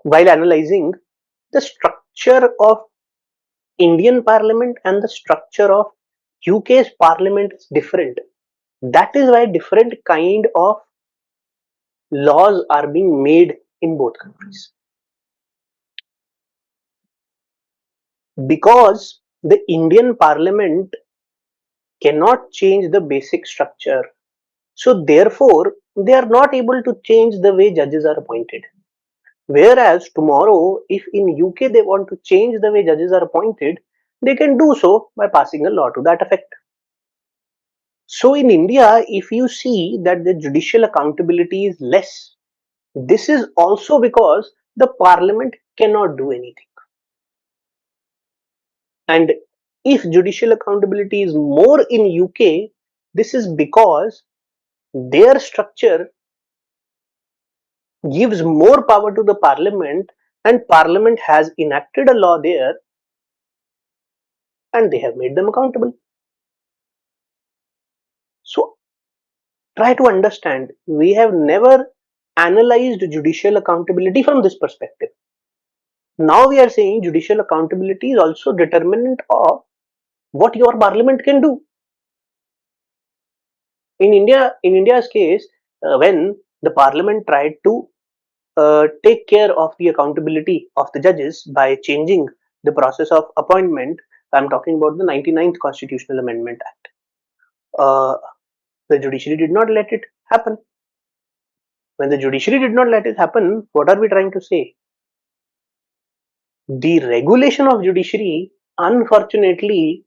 while analyzing the structure of Indian parliament and the structure of UK's parliament is different. That is why different kind of laws are being made in both countries. Because the Indian parliament cannot change the basic structure. So therefore, they are not able to change the way judges are appointed. Whereas tomorrow, if in UK they want to change the way judges are appointed, they can do so by passing a law to that effect. So in India, if you see that the judicial accountability is less, this is also because the parliament cannot do anything. And if judicial accountability is more in UK, this is because their structure gives more power to the parliament, and parliament has enacted a law there and they have made them accountable. So try to understand, we have never analyzed judicial accountability from this perspective. Now we are saying judicial accountability is also determinant of what your parliament can do. In India's case, when the parliament tried to take care of the accountability of the judges by changing the process of appointment, I'm talking about the 99th Constitutional Amendment Act. The judiciary did not let it happen. When the judiciary did not let it happen, what are we trying to say? The regulation of judiciary, unfortunately,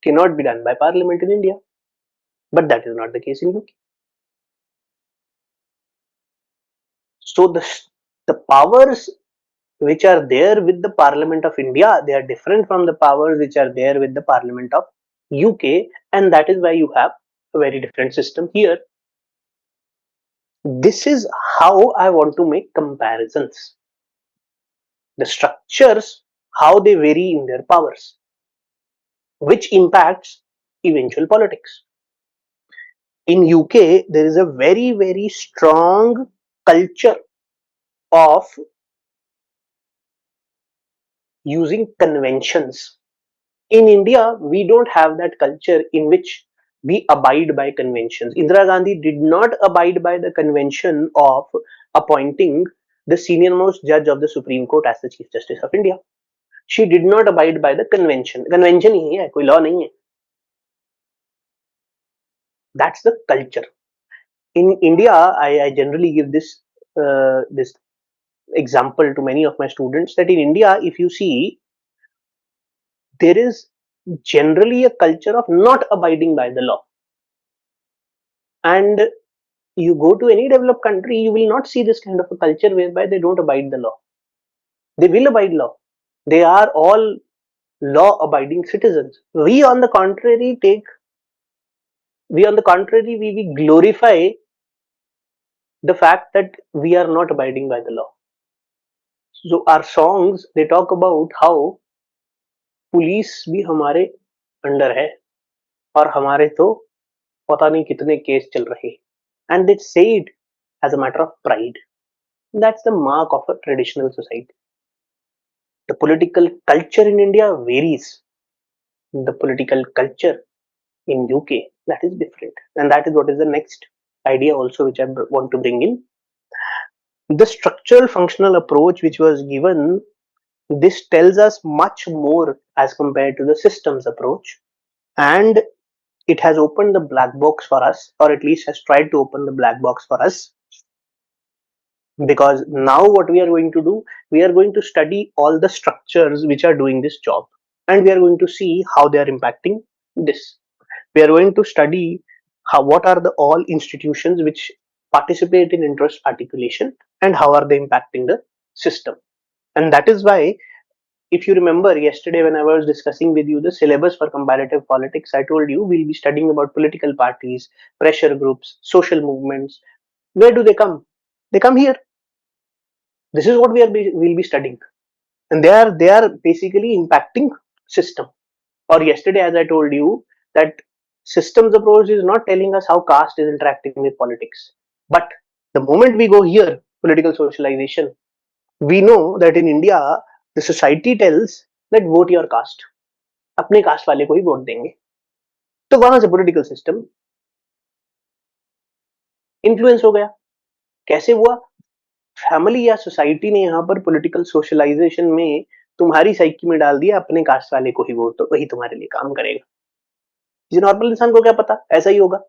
cannot be done by parliament in India. But that is not the case in UK. So the powers which are there with the Parliament of India, they are different from the powers which are there with the Parliament of UK, and that is why you have a very different system here. This is how I want to make comparisons. The structures, how they vary in their powers, which impacts eventual politics. In UK, there is a very, very strong culture of using conventions. In India, we don't have that culture in which we abide by conventions. Indira Gandhi did not abide by the convention of appointing the senior-most judge of the Supreme Court as the Chief Justice of India. She did not abide by the convention. Convention ही है, कोई law नहीं है. That's the culture. In India, I generally give this example to many of my students that in India, if you see, there is generally a culture of not abiding by the law. And you go to any developed country, you will not see this kind of a culture whereby they don't abide the law. They will abide law. They are all law abiding citizens. We glorify the fact that we are not abiding by the law. So our songs, they talk about how police भी हमारे under है और हमारे तो पता नहीं कितने case चल रहे and they say it as a matter of pride. That's the mark of a traditional society. The political culture in India varies. The political culture in UK, that is different, and that is what is the next idea also which I want to bring in. The structural functional approach which was given, this tells us much more as compared to the systems approach, and it has opened the black box for us, or at least has tried to open the black box for us, because now what we are going to do, we are going to study all the structures which are doing this job, and we are going to see how they are impacting this. We are going to study how, what are the all institutions which participate in interest articulation, and how are they impacting the system. And that is why, if you remember yesterday when I was discussing with you the syllabus for comparative politics, I told you we'll be studying about political parties, pressure groups, social movements. Where do they come? They come here. This is what we'll be studying, and they are basically impacting system. Or yesterday, as I told you, that systems approach is not telling us how caste is interacting with politics, but the moment we go here, political socialization, we know that in India the society tells that vote your caste, अपने cast वाले को ही vote देंगे. तो वहां से political system influence हो गया. कैसे हुआ? फैमिली या सोसाइटी ने यहाँ पर पॉलिटिकल सोशलाइजेशन में तुम्हारी साइकी में डाल दिया, अपने कास्ट वाले को ही वोट दो, वही तुम्हारे लिए काम करेगा. ये नॉर्मल इंसान को क्या पता, ऐसा ही होगा.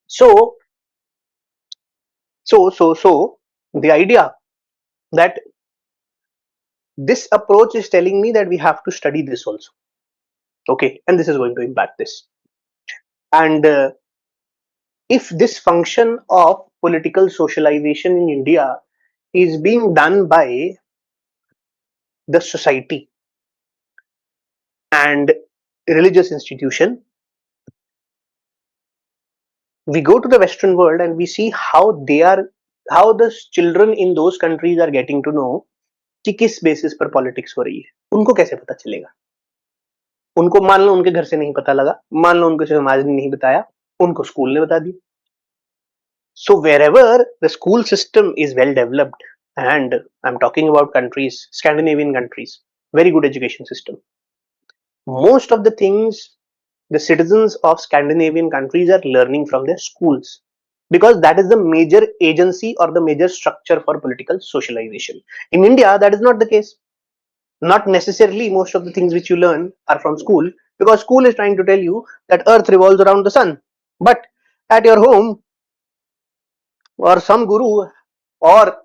So, so the idea that this approach is telling me that we have to study this also. Okay, and this is going to impact this. And if this function of political socialization in India is being done by the society and religious institution, we go to the Western world and we see how the children in those countries are getting to know कि किस basis पर politics हो रही है. उनको कैसे पता चलेगा? उनको मान लो उनके घर से नहीं पता लगा, मान लो उनको समाज ने नहीं बताया, उनको स्कूल ने बता दिया. So wherever the school system is well developed, and I'm talking about countries, Scandinavian countries, very good education system. Most of the things the citizens of Scandinavian countries are learning from their schools, because that is the major agency or the major structure for political socialization. In India, that is not the case. Not necessarily most of the things which you learn are from school, because school is trying to tell you that earth revolves around the sun. But at your home, or some guru, or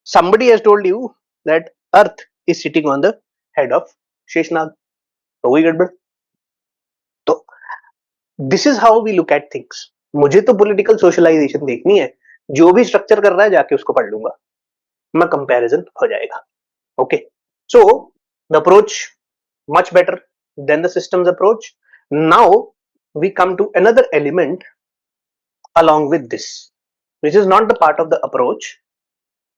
somebody has told you that earth is sitting on the head of Sheshnag. तो वही गड़बड़. तो this is how we look at things. मुझे तो political socialisation देखनी है, जो भी स्ट्रक्चर कर रहा है जाके उसको पढ़ लूंगा, मैं कंपैरिजन हो जाएगा. Okay, so the approach much better than the systems approach. Now we come to another element along with this, which is not the part of the approach.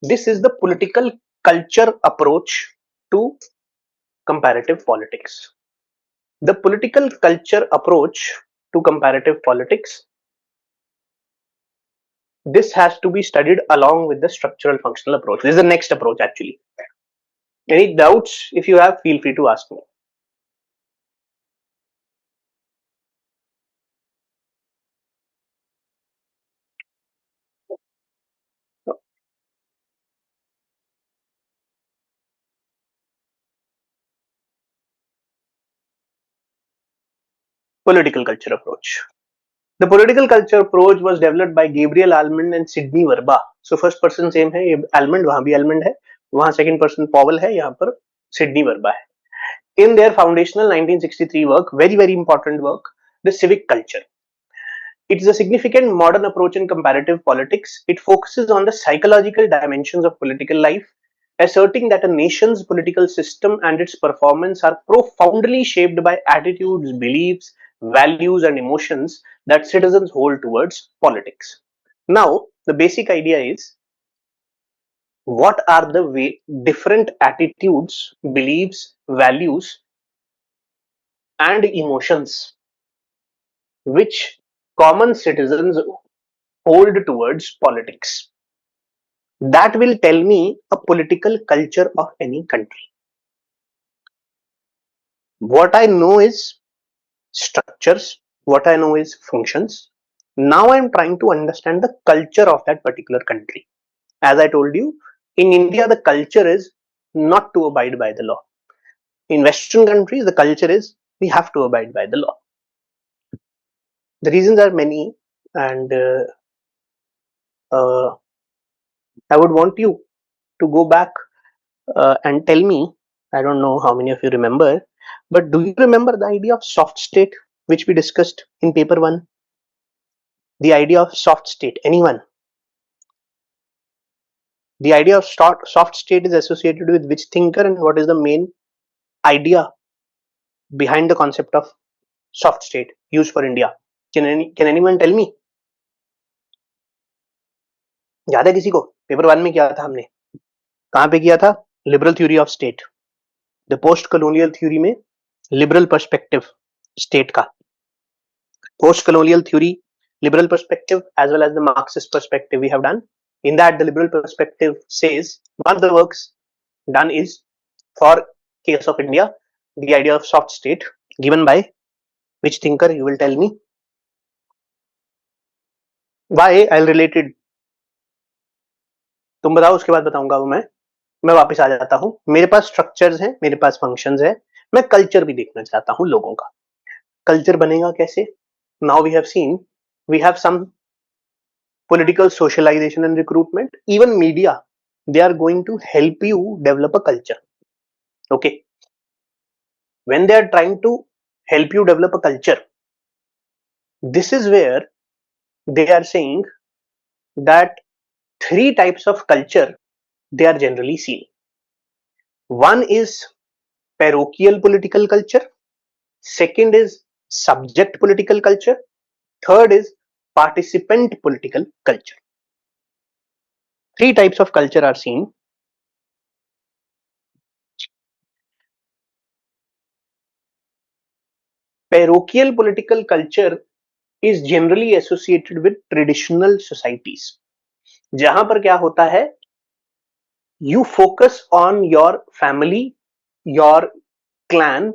This is the political culture approach to comparative politics. The political culture approach to comparative politics, this has to be studied along with the structural functional approach. This is the next approach actually. Any doubts? If you have, feel free to ask me. Political culture approach. The political culture approach was developed by Gabriel Almond and Sidney Verba. So first person same है, ये Almond, वहां भी Almond है, वहां second person Powell है, यहाँ पर Sidney Verba है. In their foundational 1963 work, very important work, the civic culture. It is a significant modern approach in comparative politics. It focuses on the psychological dimensions of political life, asserting that a nation's political system and its performance are profoundly shaped by attitudes, beliefs, values, and emotions that citizens hold towards politics. Now, the basic idea is what are the different attitudes, beliefs, values, and emotions which common citizens hold towards politics. That will tell me a political culture of any country. What I know is structures, what I know is functions. Now I'm trying to understand the culture of that particular country. As I told you, in India, the culture is not to abide by the law. In Western countries, the culture is we have to abide by the law. The reasons are many, and I would want you to go back and tell me. I don't know how many of you remember, but do you remember the idea of soft state which we discussed in paper one? The idea of soft state. Anyone? The idea of soft state is associated with which thinker, and what is the main idea behind the concept of soft state used for India? Can anyone tell me? याद है किसी को? Paper one में किया था हमने. कहाँ पे किया था? Liberal theory of state. The post colonial theory में लिबरल पर्सपेक्टिव स्टेट का. Post-colonial theory, liberal perspective, as well as the Marxist perspective we have done. In that, the liberal perspective says one of the works done is for case of India, the idea of soft state given by which thinker, you will tell me. Why? I'll relate it. तुम बताओ, उसके बाद बताऊंगा वो मैं वापस आ जाता हूँ. मेरे पास स्ट्रक्चर्स हैं, मेरे पास फंक्शंस है, मैं कल्चर भी देखना चाहता हूँ लोगों का. कल्चर बनेगा कैसे? Now we have seen, we have some political socialization and recruitment, even media, they are going to help you develop a culture. Okay. When they are trying to help you develop a culture, this is where they are saying that three types of culture they are generally seen. One is parochial political culture, second is subject political culture, third is participant political culture. Three types of culture are seen. Parochial political culture is generally associated with traditional societies, जहां पर क्या होता है, you focus on your family, your clan,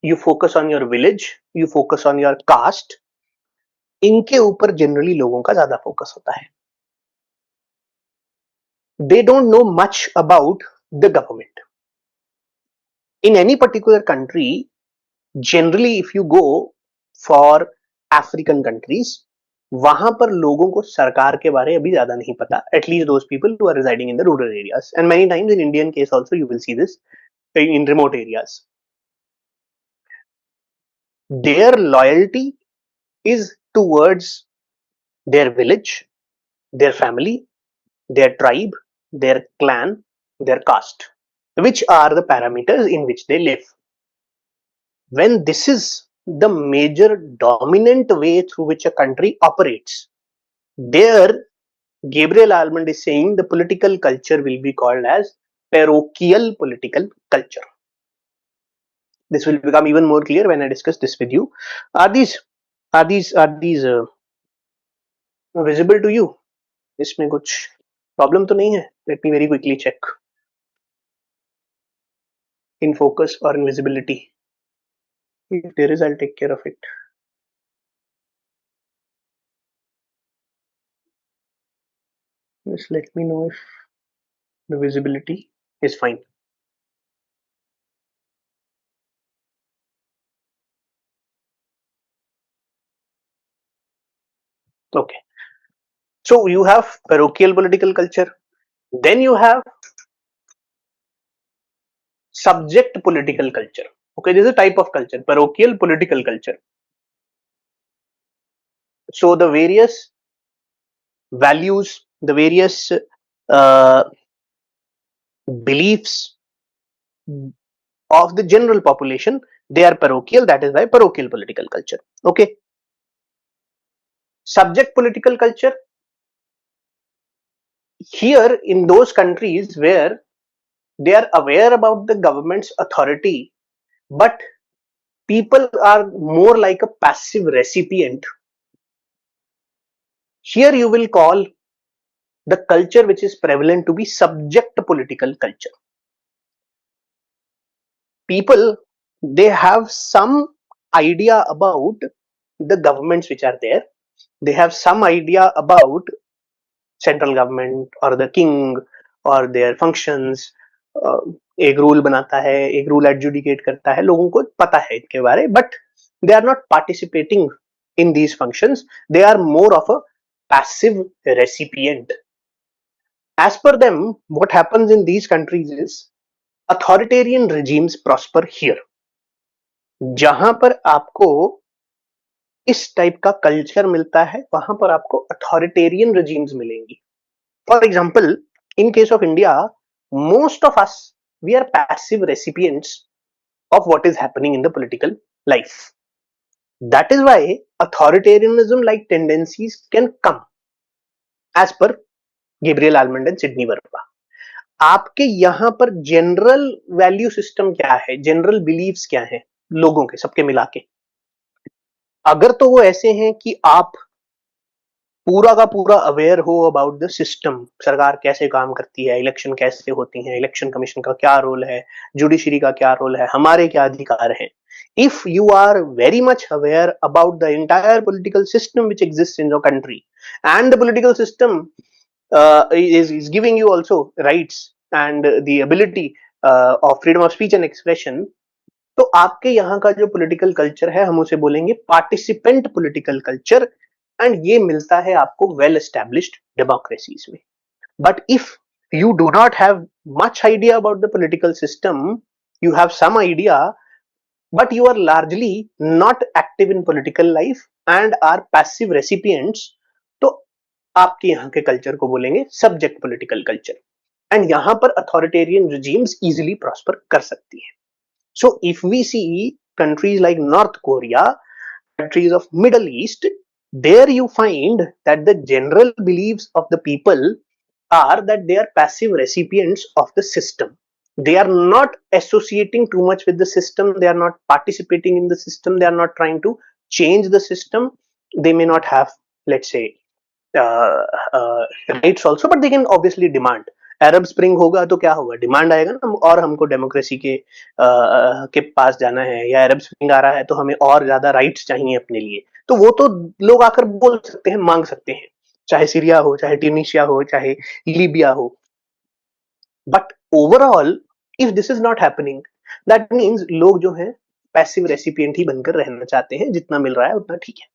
you focus on your village, you focus on your caste. इनके ऊपर generally लोगों का ज्यादा फोकस होता है. They don't know much about the government. In any particular country, generally if you go for African countries, वहां पर लोगों को सरकार के बारे अभी ज्यादा नहीं पता, at least those people who are residing in the rural areas, and many times in Indian case also you will see this in remote areas. Their loyalty is towards their village, their family, their tribe, their clan, their caste, which are the parameters in which they live. When this is the major dominant way through which a country operates, there Gabriel Almond is saying the political culture will be called as parochial political culture. This will become even more clear when I discuss this with you. Are these visible to you? इसमें कुछ problem तो नहीं है? Let me very quickly check in focus or in visibility. If there is, I'll take care of it. Just let me know if the visibility is fine. Okay. So you have parochial political culture. Then you have subject political culture. Okay, this is a type of culture, parochial political culture. So the various values, the various uh, beliefs of the general population, they are parochial. That is why parochial political culture. Okay. Subject political culture, here in those countries where they are aware about the government's authority, but people are more like a passive recipient. Here you will call the culture which is prevalent to be subject political culture. People, they have some idea about the governments which are there. They have some idea about central government or the king or their functions. एक rule बनाता है, एक rule adjudicate करता है, लोगों को पता है इनके बारे, but they are not participating in these functions. They are more of a passive recipient. As per them, what happens in these countries is authoritarian regimes prosper here. जहां पर आपको इस टाइप का कल्चर मिलता है, वहां पर आपको अथॉरिटेरियन regimes मिलेंगी. For example, in case of India, most of us, we are passive recipients of what is happening in the political life. That is why authoritarianism like tendencies can come, as per Gabriel Almond and Sidney Verma. आपके यहाँ पर general value system क्या है, general beliefs क्या है लोगों के, सबके मिला के, अगर तो वो ऐसे हैं कि आप पूरा का पूरा अवेयर हो अबाउट द सिस्टम, सरकार कैसे काम करती है, इलेक्शन कैसे होती हैं, इलेक्शन कमीशन का क्या रोल है, जुडिशरी का क्या रोल है, हमारे क्या अधिकार हैं. If you are very much aware about the entire political system which exists in your country, and the political system is giving you also rights and the ability of freedom of speech and expression, तो आपके यहाँ का जो political culture है हम उसे बोलेंगे participant political culture, and ये मिलता है आपको वेल एस्टैब्लिश्ड डेमोक्रेसीज में. But if you do not have much idea about the political system, you have some idea, but you are largely not active in political life and are passive recipients, तो आपके यहाँ के culture को बोलेंगे subject political culture, and यहाँ पर authoritarian regimes easily prosper कर सकती है. So if we see countries like North Korea, countries of Middle East, there you find that the general beliefs of the people are that they are passive recipients of the system. They are not associating too much with the system. They are not participating in the system. They are not trying to change the system. They may not have, let's say, uh, uh, rights also, but they can obviously demand. Arab spring होगा तो क्या होगा, demand आएगा ना, और हमको democracy के पास जाना है, या अरब स्प्रिंग आ रहा है तो हमें और ज्यादा राइट्स चाहिए अपने लिए, तो वो तो लोग आकर बोल सकते हैं, मांग सकते हैं, चाहे सीरिया हो, चाहे ट्यूनिशिया हो, चाहे लीबिया हो. But overall if this is not happening, that means लोग जो है पैसिव रेसिपिएंट ही बनकर रहना चाहते हैं, जितना मिल रहा है उतना ठीक है.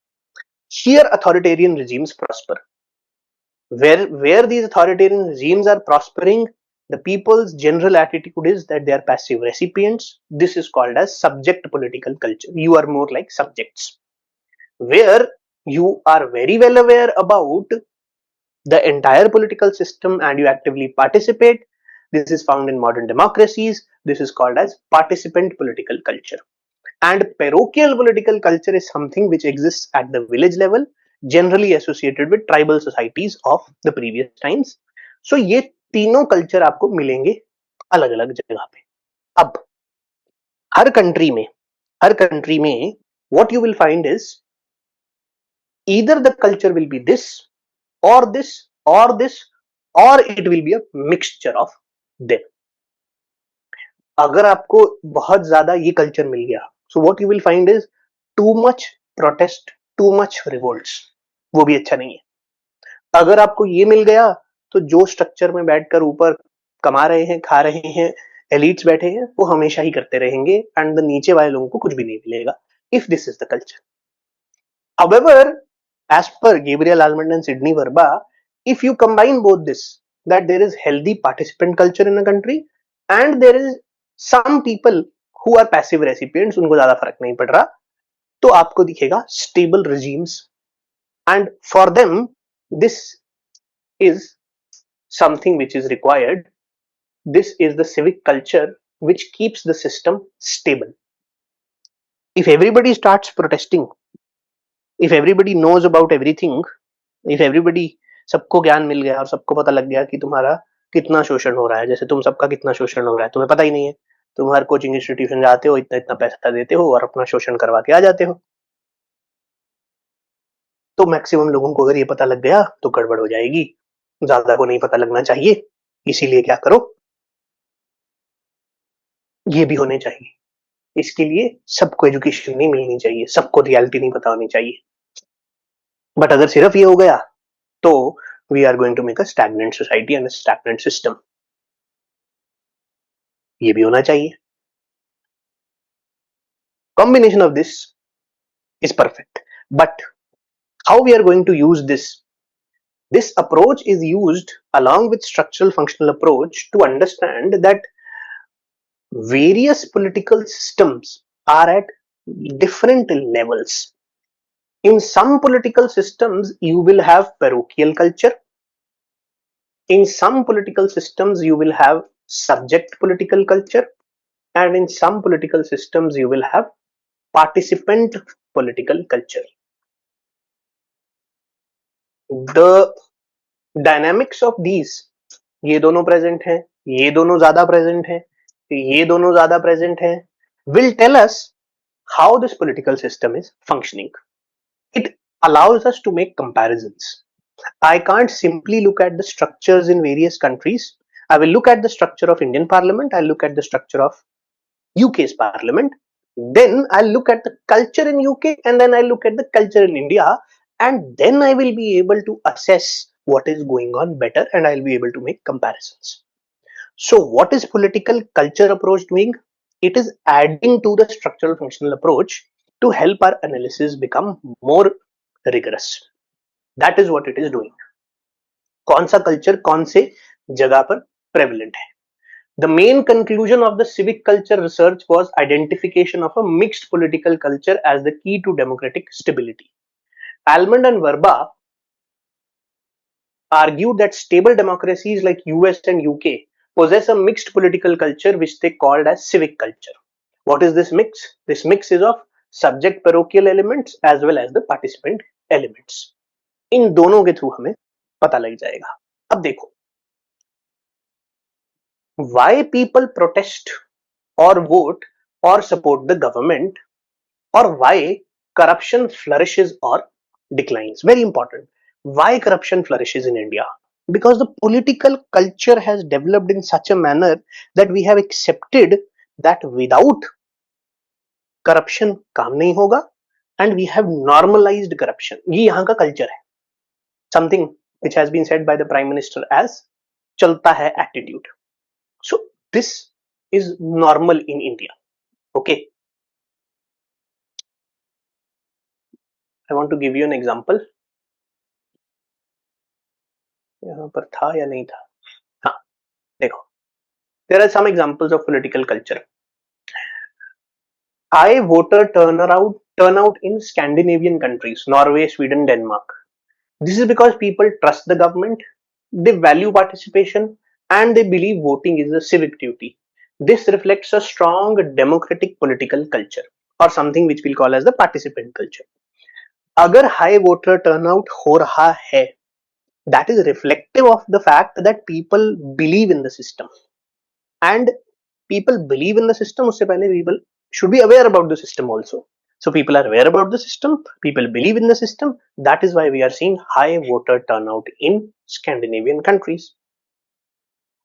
Here authoritarian regimes prosper. Where these authoritarian regimes are prospering, the people's general attitude is that they are passive recipients. This is called as subject political culture. You are more like subjects. Where you are very well aware about the entire political system and you actively participate. This is found in modern democracies. This is called as participant political culture. And parochial political culture is something which exists at the village level, generally associated with tribal societies of the previous times. So ये तीनों culture आपको मिलेंगे अलग अलग जगह पे. अब हर country में what you will find is either the culture will be this or this or this, or it will be a mixture of them. अगर आपको बहुत ज्यादा ये कल्चर मिल गया, so what you will find is too much protest, too much revolts, वो भी अच्छा नहीं है. अगर आपको ये मिल गया तो जो स्ट्रक्चर में बैठकर ऊपर कमा रहे हैं, खा रहे हैं, एलिट्स बैठे हैं, वो हमेशा ही करते रहेंगे, एंड द नीचे वाले लोगों को कुछ भी नहीं मिलेगा, if this is the culture. However, as per Gabriel Almond and Sydney Verba, if you combine both this, that there is healthy participant culture in a country and there is some people who are passive recipients, उनको ज्यादा फर्क नहीं पड़ रहा, तो आपको दिखेगा stable regimes. And for them, this is something which is required. This is the civic culture which keeps the system stable. If everybody starts protesting, if everybody knows about everything, if everybody, सबको ज्ञान मिल गया और सबको पता लग गया कि तुम्हारा कितना शोषण हो रहा है, जैसे तुम सबका कितना शोषण हो रहा है तुम्हें पता ही नहीं है, तुम हर कोचिंग इंस्टीट्यूशन जाते हो, इतना इतना पैसा देते हो और अपना शोषण करवा के आ जाते हो, तो मैक्सिमम लोगों को अगर ये पता लग गया तो गड़बड़ हो जाएगी, ज्यादा को नहीं पता लगना चाहिए, इसीलिए क्या करो, ये भी होने चाहिए, इसके लिए सबको एजुकेशन नहीं मिलनी चाहिए, सबको रियलिटी नहीं पता होनी चाहिए, बट अगर सिर्फ ये हो गया तो we are going to make a stagnant society and stagnant system, ये भी होना चाहिए. Combination of this is perfect, but how we are going to use this approach is used along with structural functional approach to understand that various political systems are at different levels. In some political systems you will have parochial culture, in some political systems you will have subject political culture, and in some political systems you will have participant political culture. The dynamics of these, ये दोनों present हैं, ये दोनों ज्यादा present हैं, ये दोनों ज्यादा प्रेजेंट हैं, will tell us how this political system is functioning. It allows us to make comparisons. I can't simply look at the structures in various countries. I will look at the structure of Indian Parliament, I'll look at the structure of UK's Parliament, then I'll look at the culture in UK, and then I'll look at the culture in India, and then I will be able to assess what is going on better and I'll be able to make comparisons. So what is political culture approach doing? It is adding to the structural functional approach to help our analysis become more rigorous. That is what it is doing. कौन सा culture कौन से जगह पर prevalent है. The main conclusion of the civic culture research was identification of a mixed political culture as the key to democratic stability. Almond and Verba argued that stable democracies like US and UK possess a mixed political culture which they called as civic culture. What is this mix? This mix is of subject parochial elements as well as the participant elements. इन दोनों के through हमें पता लग जाएगा. अब देखो, why people protest or vote or support the government, or why corruption flourishes or declines. Very important. Why corruption flourishes in India? Because the political culture has developed in such a manner that we have accepted that without corruption काम नहीं होगा, and we have normalized corruption. ये यहाँ का culture है. Something which has been said by the Prime Minister as चलता है attitude. So this is normal in India. Okay. I want to give you an example. यहाँ पर था या नहीं था? हाँ, देखो. There are some examples of political culture. High voter turnout in Scandinavian countries, Norway, Sweden, Denmark. This is because people trust the government, they value participation, and they believe voting is a civic duty. This reflects a strong democratic political culture, or something which we'll call as the participant culture. अगर high voter turnout हो रहा है, that is reflective of the fact that people believe in the system. And people believe in the system, उससे पहले people should be aware about the system also. So people are aware about the system, people believe in the system. That is why we are seeing high voter turnout in Scandinavian countries.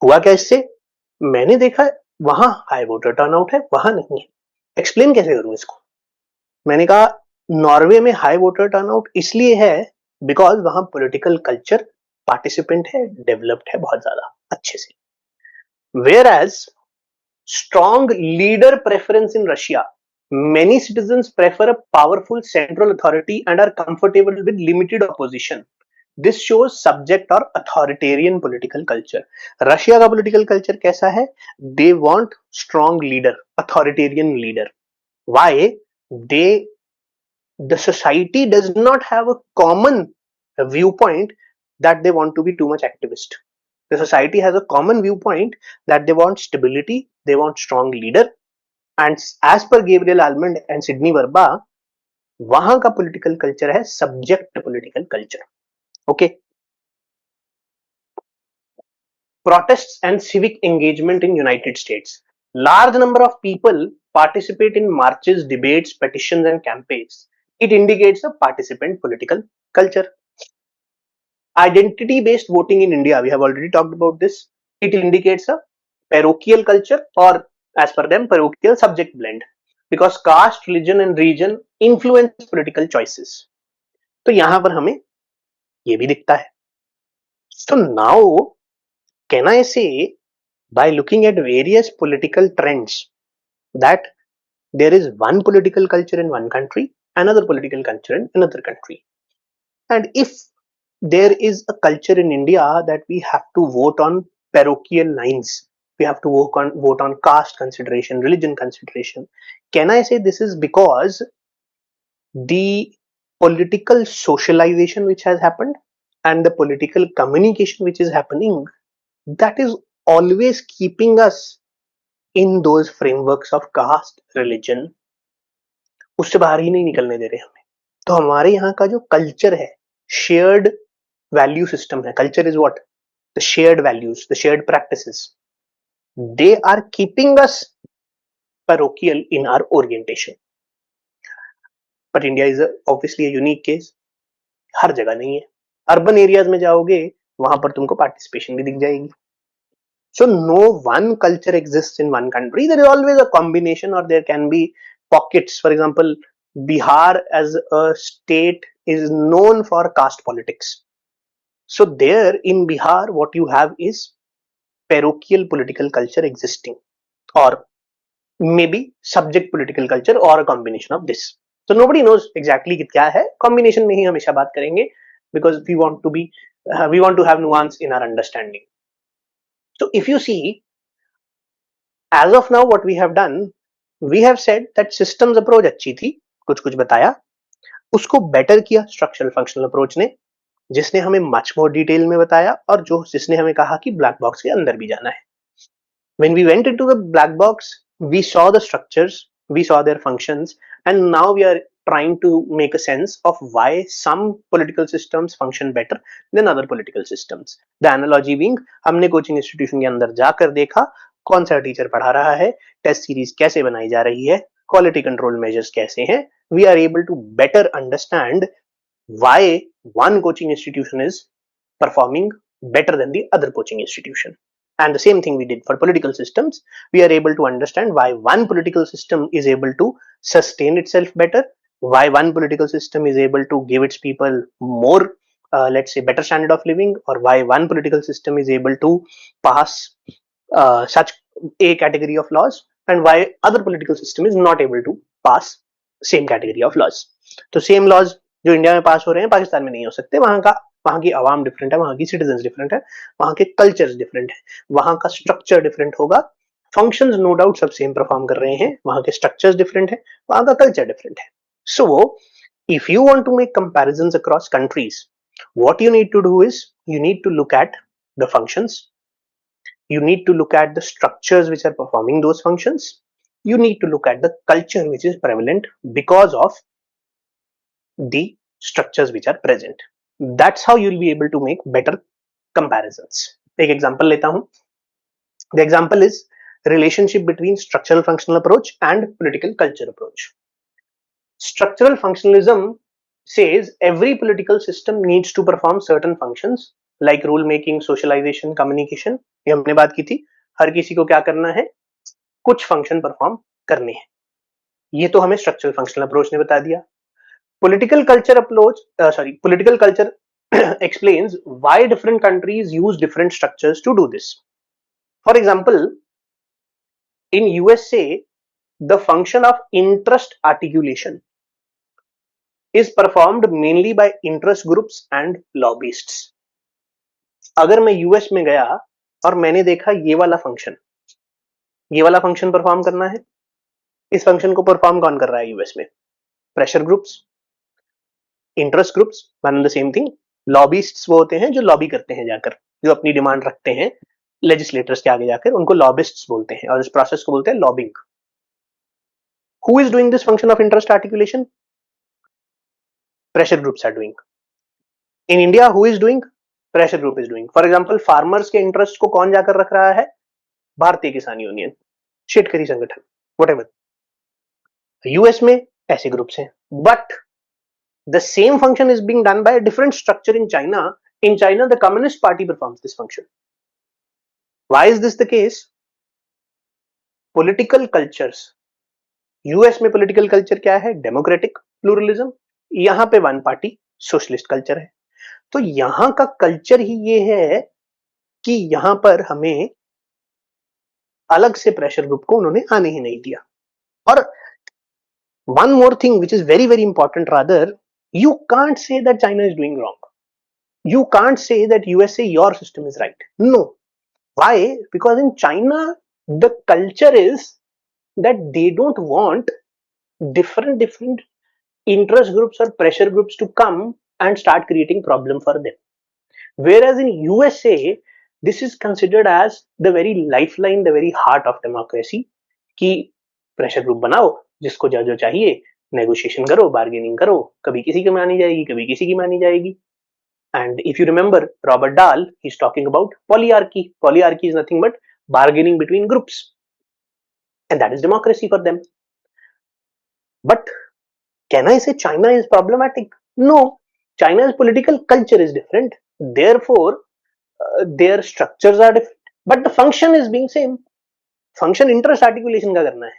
हुआ क्या इससे? मैंने देखा वहां high voter turnout है, वहां नहीं है. एक्सप्लेन कैसे करूं इसको? मैंने कहा नॉर्वे में हाई वोटर टर्नआउट इसलिए है बिकॉज वहां पॉलिटिकल कल्चर पार्टिसिपेंट है, डेवलप्ड है बहुत ज्यादा अच्छे से. Whereas strong leader preference in Russia, Many citizens prefer a powerful central authority and are comfortable with limited opposition. This shows subject or authoritarian political culture. Russia का political culture कैसा है? They want strong leader, authoritarian leader. Why? They the society does not have a common viewpoint that they want to be too much activist. The society has a common viewpoint that they want stability, they want strong leader, and as per Gabriel Almond and Sidney Verba, वहां का political culture है subject political culture. Okay. Protests and civic engagement in United States. Large number of people participate in marches, debates, petitions, and campaigns. It indicates a participant political culture. Identity based voting in India, we have already talked about this. It indicates a parochial culture, or as per them, parochial subject blend, because caste, religion, and region influence political choices. तो यहां पर हमें ये भी दिखता है. So now, can I say, by looking at various political trends, that there is one political culture in one country, another political culture in another country. And if there is a culture in India that we have to vote on parochial lines, we have to vote on caste consideration, religion consideration, can I say this is because the political socialization which has happened and the political communication which is happening, that is always keeping us in those frameworks of caste, religion, उससे बाहर ही नहीं निकलने दे रहे हमें. तो हमारे यहाँ का जो कल्चर है, शेयर्ड वैल्यू सिस्टम है. Culture is what? The shared values, the shared practices. They are keeping us parochial in our orientation. But India is obviously a unique case. हर जगह नहीं है. अर्बन एरियाज में जाओगे, वहां पर तुमको पार्टिसिपेशन भी दिख जाएगी. So no one culture exists in one country. There is always a combination, or there can be pockets. For example, Bihar as a state is known for caste politics. So there in Bihar, what you have is parochial political culture existing, or maybe subject political culture, or a combination of this. So nobody knows exactly क्या है. Combination में ही हमेशा बात करेंगे, because we want to have nuance in our understanding. So if you see, as of now, what we have done, we have said that systems approach अच्छी थी, कुछ बताया, उसको better किया structural functional approach ने, जिसने हमें much more detail में बताया, और जिसने हमें कहा कि black box के अंदर भी जाना है. When we went into the black box, we saw the structures, we saw their functions, and now we are trying to make a sense of why some political systems function better than other political systems. The analogy being, हमने coaching institution के अंदर जाकर देखा कौन सा teacher पढ़ा रहा है, टेस्ट सीरीज कैसे बनाई जा रही है, क्वालिटी कंट्रोल मेजर्स कैसे हैं. We are able to better understand why one coaching institution is performing better than the other coaching institution. And the same thing we did for political systems. We are able to understand why one political system is able to sustain itself better, why one political system is able to give its people more, let's say, better standard of living, or why one political system is able to pass such a category of laws, and why other political system is not able to pass same category of laws. तो same laws जो India में पास हो रहे हैं, पाकिस्तान में नहीं हो सकते. वहां की आवाम डिफरेंट है, वहां की सिटीजन डिफरेंट है, वहां के कल्चर्स डिफरेंट है, वहां का स्ट्रक्चर डिफरेंट होगा. फंक्शंस नो डाउट सब सेम परफॉर्म कर रहे हैं, वहां के स्ट्रक्चर्स डिफरेंट है, वहां का कल्चर डिफरेंट है. So if you want to make comparisons across countries, what you need to do is you need to look at the functions, you need to look at the structures which are performing those functions, you need to look at the culture which is prevalent because of the structures which are present. That's how you'll be able to make better comparisons. एक example लेता हूं. The example is relationship between structural functional approach and political culture approach. Structural functionalism says every political system needs to perform certain functions like rule making, socialization, communication. ये हमने बात की थी. हर किसी को क्या करना है, कुछ फंक्शन परफॉर्म करने हैं. ये तो हमें स्ट्रक्चरल फंक्शनल अप्रोच ने बता दिया. Political culture explains why different countries use different structures to do this. For example, in USA, the function of interest articulation is performed mainly by interest groups and lobbyists. अगर मैं US में गया और मैंने देखा ये वाला फंक्शन परफॉर्म करना है, इस फंक्शन को परफॉर्म कौन कर रहा है यूएस में? Pressure groups, interest groups, one the same thing. Lobbyists वो होते हैं जो लॉबी करते हैं जाकर, जो अपनी डिमांड रखते हैं लेजिस्लेटर्स के आगे जाकर, उनको लॉबिस्ट्स बोलते हैं और इस प्रोसेस को बोलते हैं lobbying. Who is doing this function of interest articulation? Pressure groups are doing. In India who is doing? Pressure group is doing. For example farmers के इंटरेस्ट को कौन जाकर रख रहा है? भारतीय किसान यूनियन, शेतकरी संगठन, व्हाटएवर. यूएस में ऐसे ग्रुप्स हैं, but the same function is being done by a different structure in China. In China, the Communist Party performs this function. Why is this the case? Political cultures. US में political culture क्या है? Democratic pluralism. यहां पे one party socialist culture है. तो यहां का culture ही ये है कि यहां पर हमें अलग से प्रेशर ग्रुप को उन्होंने आने ही नहीं दिया. और one more thing which is very very important, rather, you can't say that China is doing wrong. You can't say that USA your system is right. No. Why? Because in China the culture is that they don't want different interest groups or pressure groups to come and start creating problem for them. Whereas in USA this is considered as the very lifeline, the very heart of democracy, कि pressure group बनाओ, जिसको जो जो चाहिए negotiation करो, bargaining करो, कभी किसी की मानी जाएगी, कभी किसी की मानी जाएगी. And if you remember Robert Dahl, he's talking about polyarchy. Polyarchy is nothing but bargaining between groups, and that is democracy for them. But can I say China is problematic? No. China's political culture is different, therefore their structures are different, but the function is being same. Function interest articulation का करना है.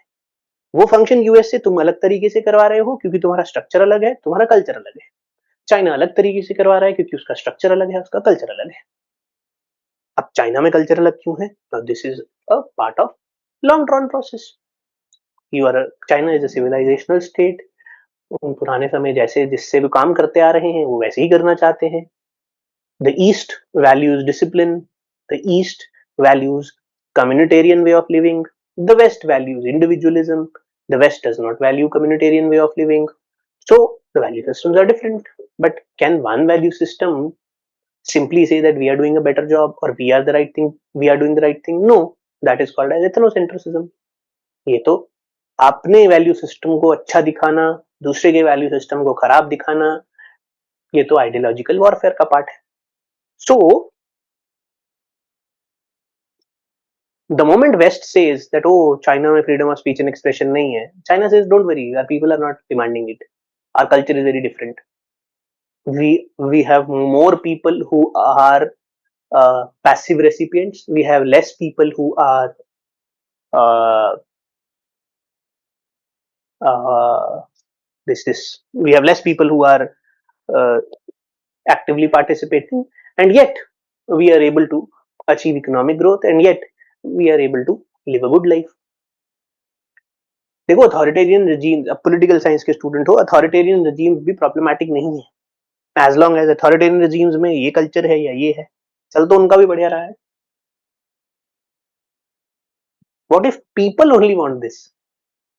वो function US से तुम अलग तरीके से करवा रहे हो क्योंकि तुम्हारा स्ट्रक्चर अलग है, तुम्हारा कल्चर अलग है. चाइना अलग तरीके से करवा रहा है क्योंकि उसका स्ट्रक्चर अलग है, उसका कल्चर अलग है. अब चाइना में कल्चर अलग क्यों है? This is a part of long drawn process. China is a civilisational state. पुराने समय जैसे जिससे भी काम करते आ रहे हैं वो वैसे ही करना चाहते हैं. The east values discipline, the east values communitarian way of living, the west values individualism, the west does not value communitarian way of living. So the value systems are different. But can one value system simply say that we are doing a better job or we are doing the right thing? No. That is called as ethnocentrism. ये तो अपने value system को अच्छा दिखाना, दूसरे के value system को खराब दिखाना, ये तो आइडियोलॉजिकल वॉरफेयर का पार्ट है. So the moment West says that, oh, China में freedom of speech and expression नहीं है, China says don't worry, our people are not demanding it. Our culture is very different. We have more people who are passive recipients. We have less people who are we have less people who are actively participating, and yet we are able to achieve economic growth, and yet we are able to live a good life. देखो authoritarian रजीम, अब political science के student हो, authoritarian रजीम भी problematic नहीं है. As long as authoritarian regimes में ये culture है या ये है, चल तो उनका भी बढ़िया रहा है. What if people only want this?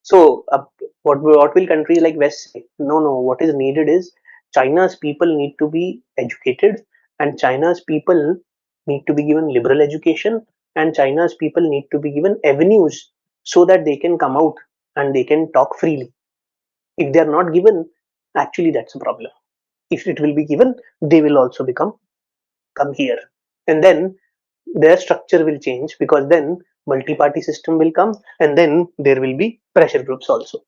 So अब what will countries like West say? No, what is needed is China's people need to be educated, and China's people need to be given liberal education, and China's people need to be given avenues so that they can come out and they can talk freely. If they are not given, actually that's a problem. If it will be given, they will also come here, and then their structure will change, because then multi-party system will come, and then there will be pressure groups also.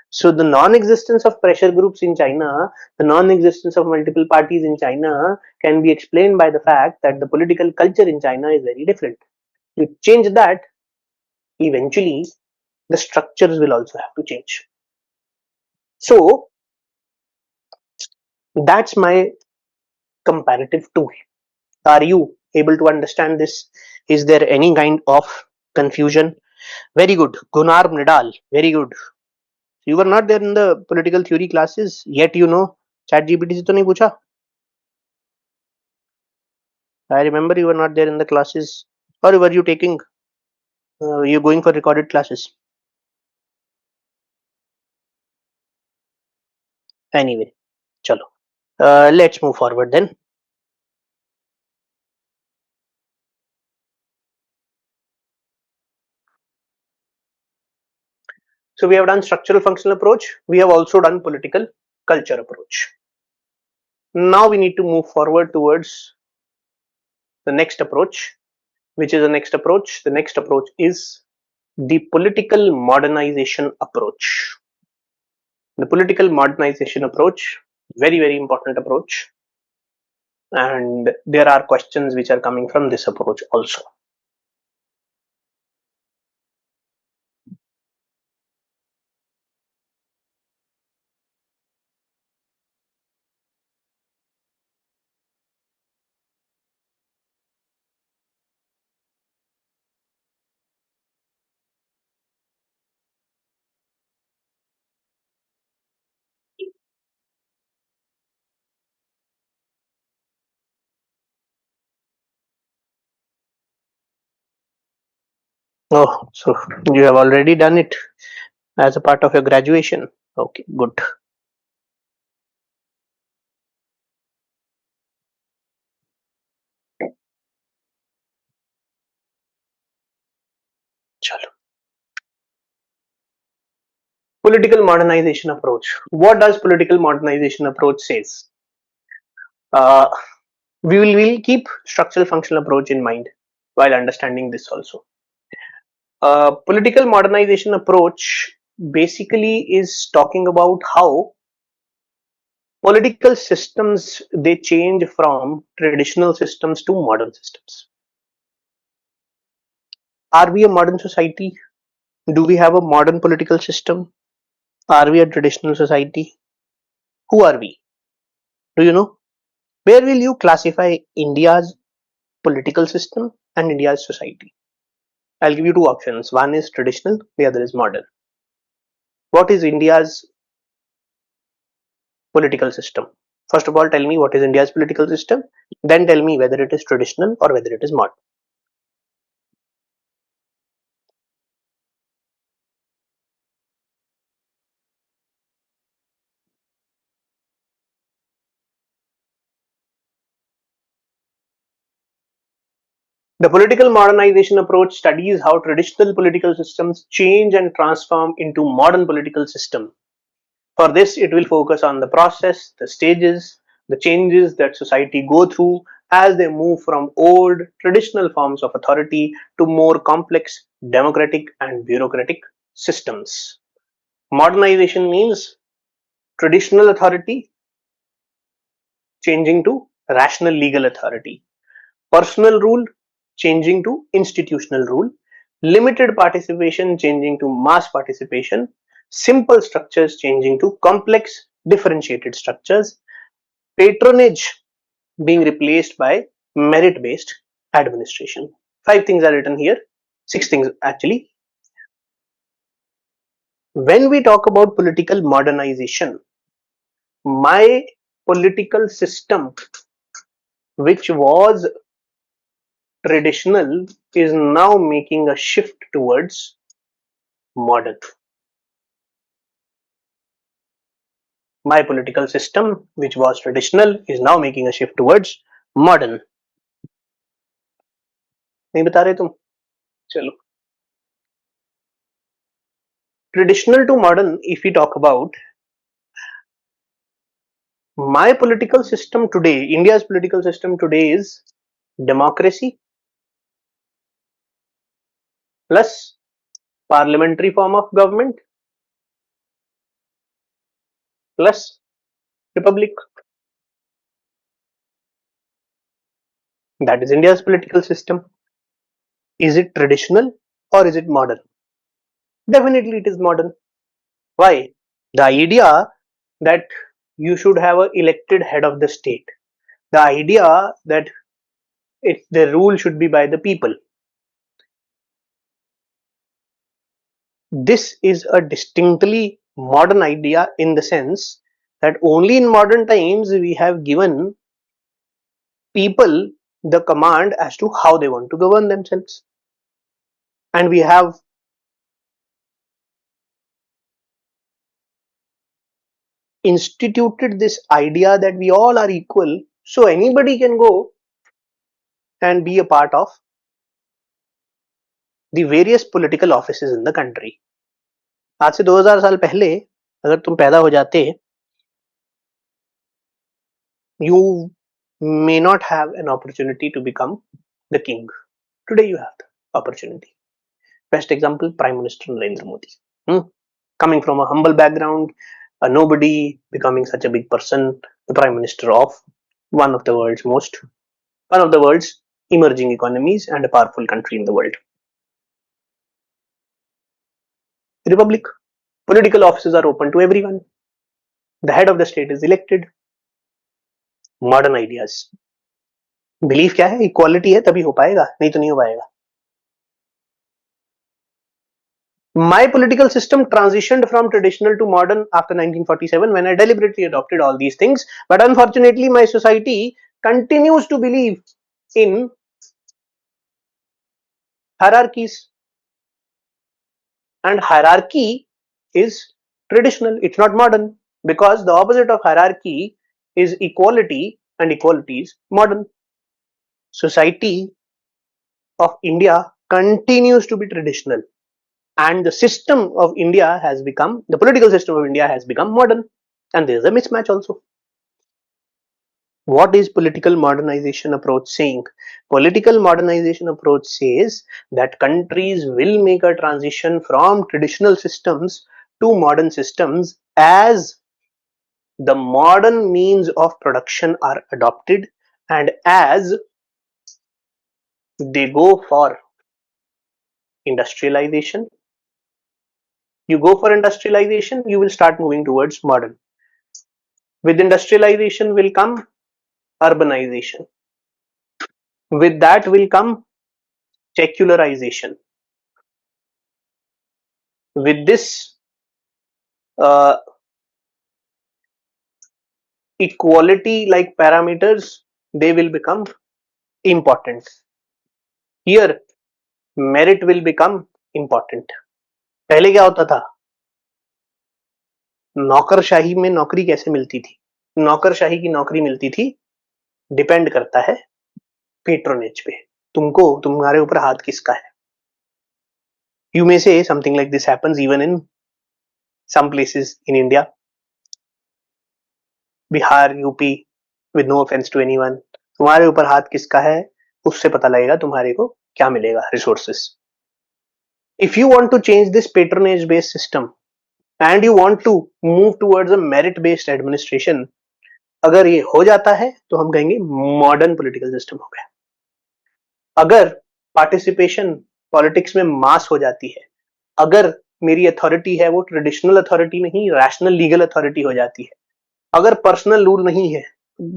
So the non-existence of pressure groups in China, the non-existence of multiple parties in China can be explained by the fact that the political culture in China is very different. You change that, eventually the structures will also have to change. So that's my comparative tool. Are you able to understand this? Is there any kind of confusion? Very good. Gunnar Mnidal. Very good. You were not there in the political theory classes, yet you know. Chat GPT से तो नहीं पूछा? I remember you were not there in the classes. Or were you taking? You going for recorded classes? Anyway, chalo. Let's move forward then. So we have done structural functional approach. We have also done political culture approach. Now we need to move forward towards the next approach. Which is the next approach? The next approach is the political modernization approach. The political modernization approach, very, very important approach. And there are questions which are coming from this approach also. Oh, so you have already done it as a part of your graduation. Okay, good. Chalo. Political modernization approach. What does political modernization approach says? Uh, we will keep structural functional approach in mind while understanding this also. Political modernization approach basically is talking about how political systems they change from traditional systems to modern systems. Are we a modern society? Do we have a modern political system? Are we a traditional society? Who are we? Do you know? Where will you classify India's political system and India's society? I'll give you two options. One is traditional, the other is modern. What is India's political system? First of all, tell me what is India's political system, then tell me whether it is traditional or whether it is modern. The political modernization approach studies how traditional political systems change and transform into modern political system. For this, it will focus on the process, the stages, the changes that society go through as they move from old traditional forms of authority to more complex democratic and bureaucratic systems. Modernization means traditional authority changing to rational legal authority, personal rule changing to institutional rule, limited participation changing to mass participation, simple structures changing to complex differentiated structures, patronage being replaced by merit based administration. Five things are written here, six things actually. When we talk about political modernization, my political system, which was traditional, is now making a shift towards modern. My political system, which was traditional, is now making a shift towards modern. नहीं बता रहे तुम? चलो. Traditional to modern, if we talk about my political system today, India's political system today is democracy plus parliamentary form of government plus republic. That is India's political system. Is it traditional or is it modern? Definitely it is modern. Why? The idea that you should have an elected head of the state, the idea that the rule should be by the people, This is a distinctly modern idea in the sense that only in modern times we have given people the command as to how they want to govern themselves. And we have instituted this idea that we all are equal, so anybody can go and be a part of the various political offices in the country. आज से 2000 साल पहले अगर तुम पैदा हो जाते, you may not have an opportunity to become the king. Today you have the opportunity. Best example, Prime Minister Narendra Modi. Coming from a humble background, a nobody, becoming such a big person, the Prime Minister of one of the world's most, one of the world's emerging economies and a powerful country in the world. Republic. Political offices are open to everyone. The head of the state is elected. Modern ideas. Belief क्या है? Equality है तभी हो पाएगा, नहीं तो नहीं हो पाएगा. My political system transitioned from traditional to modern after 1947 when I deliberately adopted all these things. But unfortunately, my society continues to believe in hierarchies. And hierarchy is traditional, it's not modern. Because the opposite of hierarchy is equality, and equality is modern. Society of India continues to be traditional. And the system of India has become, the political system of India has become modern. And there's a mismatch also. What is political modernization approach saying? Political modernization approach says that countries will make a transition from traditional systems to modern systems as the modern means of production are adopted and as they go for industrialization. You go for industrialization, you will start moving towards modern. With industrialization will come urbanization. With that will come secularization. With this uh, equality like parameters, they will become important. Here merit will become important. पहले क्या होता था? नौकरशाही में नौकरी कैसे मिलती थी? नौकरशाही की नौकरी मिलती थी, डिपेंड करता है पेट्रोनेज पे. तुमको तुम्हारे ऊपर हाथ किसका है? You may say something like this happens even in some places in India, Bihar, UP, with no offense to anyone. तुम्हारे ऊपर हाथ किसका है, उससे पता लगेगा तुम्हारे को क्या मिलेगा, resources. If you want to change this patronage based system and you want to move towards a merit based administration, अगर ये हो जाता है तो हम कहेंगे मॉडर्न पॉलिटिकल सिस्टम हो गया. अगर पार्टिसिपेशन पॉलिटिक्स में मास हो जाती है, अगर मेरी अथॉरिटी है वो ट्रेडिशनल अथॉरिटी नहीं रैशनल लीगल अथॉरिटी हो जाती है, अगर पर्सनल रूल नहीं है,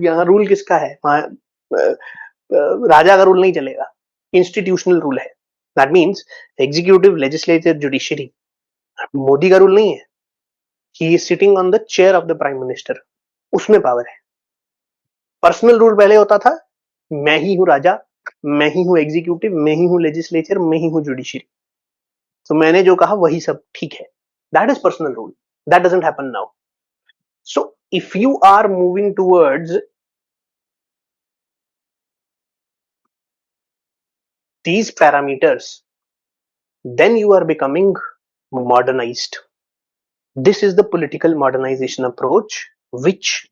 यहाँ रूल किसका है? राजा का रूल नहीं चलेगा, इंस्टीट्यूशनल रूल है. That means executive, legislative, judiciary. Modi का रूल नहीं है. He is sitting on the chair of the prime minister. उसमें पावर है. पर्सनल रूल पहले होता था, मैं ही हूं राजा, मैं ही हूं एग्जीक्यूटिव, मैं ही हूं लेजिस्लेचर, मैं ही हूं जुडिशरी. तो मैंने जो कहा वही सब ठीक है. That is personal rule. That doesn't happen now. So if you are moving towards these parameters, then you are becoming modernized. This is the political modernization approach, which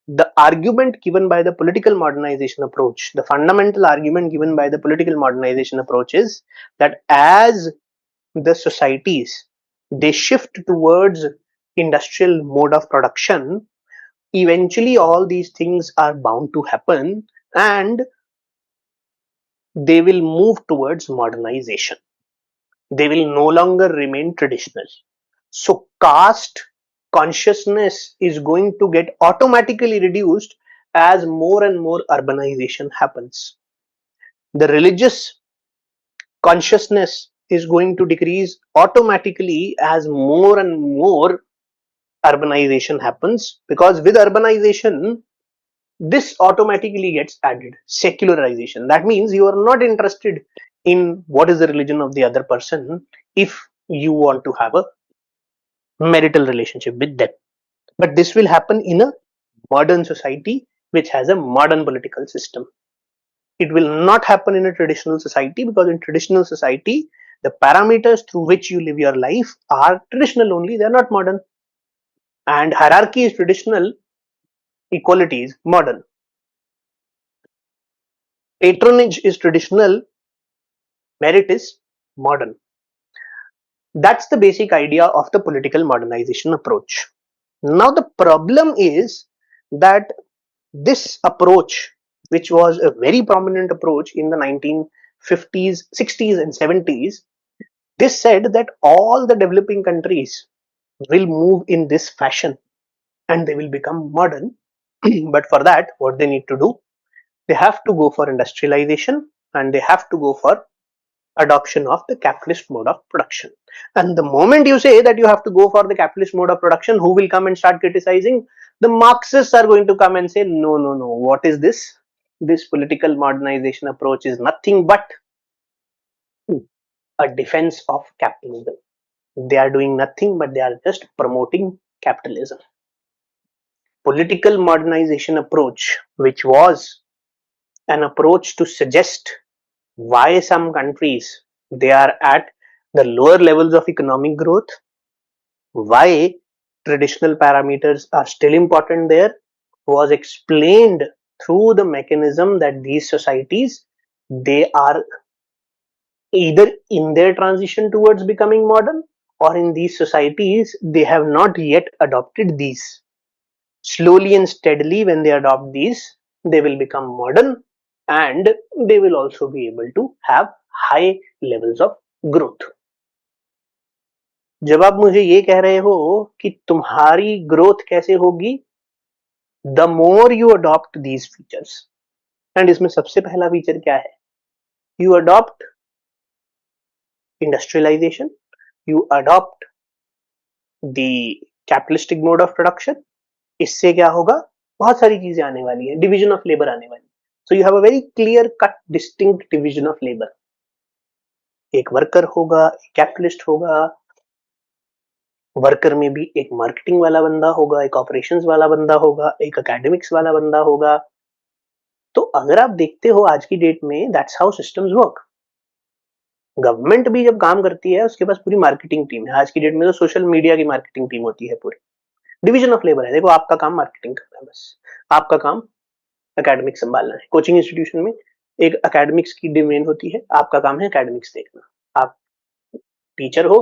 the argument given by the political modernization approach, the fundamental argument given by the political modernization approach is that as the societies they shift towards industrial mode of production, eventually all these things are bound to happen and they will move towards modernization. They will no longer remain traditional. So caste consciousness is going to get automatically reduced as more and more urbanization happens. The religious consciousness is going to decrease automatically as more and more urbanization happens, because with urbanization this automatically gets added. Secularization, that means you are not interested in what is the religion of the other person if you want to have a marital relationship with them. But this will happen in a modern society which has a modern political system. It will not happen in a traditional society, because in traditional society the parameters through which you live your life are traditional only, they are not modern. And hierarchy is traditional, equality is modern. Patronage is traditional, merit is modern. That's the basic idea of the political modernization approach. Now the problem is that this approach, which was a very prominent approach in the 1950s, 60s and 70s, this said that all the developing countries will move in this fashion and they will become modern. But for that, what they need to do, they have to go for industrialization and they have to go for adoption of the capitalist mode of production. And the moment you say that you have to go for the capitalist mode of production, who will come and start criticizing? The Marxists are going to come and say, no, no, no, what is this? This political modernization approach is nothing but a defense of capitalism. They are doing nothing but they are just promoting capitalism. Political modernization approach, which was an approach to suggest why some countries they are at the lower levels of economic growth, why traditional parameters are still important there, was explained through the mechanism that these societies they are either in their transition towards becoming modern, or in these societies they have not yet adopted these. Slowly and steadily, when they adopt these, they will become modern and they will also be able to have high levels of growth. जब आप मुझे ये कह रहे हो कि तुम्हारी growth कैसे होगी, the more you adopt these features, and इसमें सबसे पहला फीचर क्या है? You adopt industrialisation, you adopt the capitalistic mode of production. इससे क्या होगा? बहुत सारी चीजें आने वाली है, डिवीजन ऑफ लेबर आने वाली. So you have a very clear cut distinct division of labour. एक वर्कर होगा, एक कैपिटलिस्ट होगा, वर्कर में भी एक मार्केटिंग वाला बंदा होगा, एक ऑपरेशंस वाला बंदा होगा, एक एकेडमिक्स वाला बंदा होगा. तो अगर आप देखते हो आज की डेट में, that's how systems work. Government भी जब काम करती है उसके पास पूरी मार्केटिंग टीम है. आज की डेट में तो सोशल मीडिया की मार्केटिंग टीम होती है पूरी. डिवीजन ऑफ लेबर है. देखो, आपका काम मार्केटिंग करना है, बस आपका काम एकेडमिक्स संभालना है. कोचिंग इंस्टीट्यूशन में एक एकेडमिक्स की डोमेन होती है, आपका काम है एकेडमिक्स देखना. आप टीचर हो,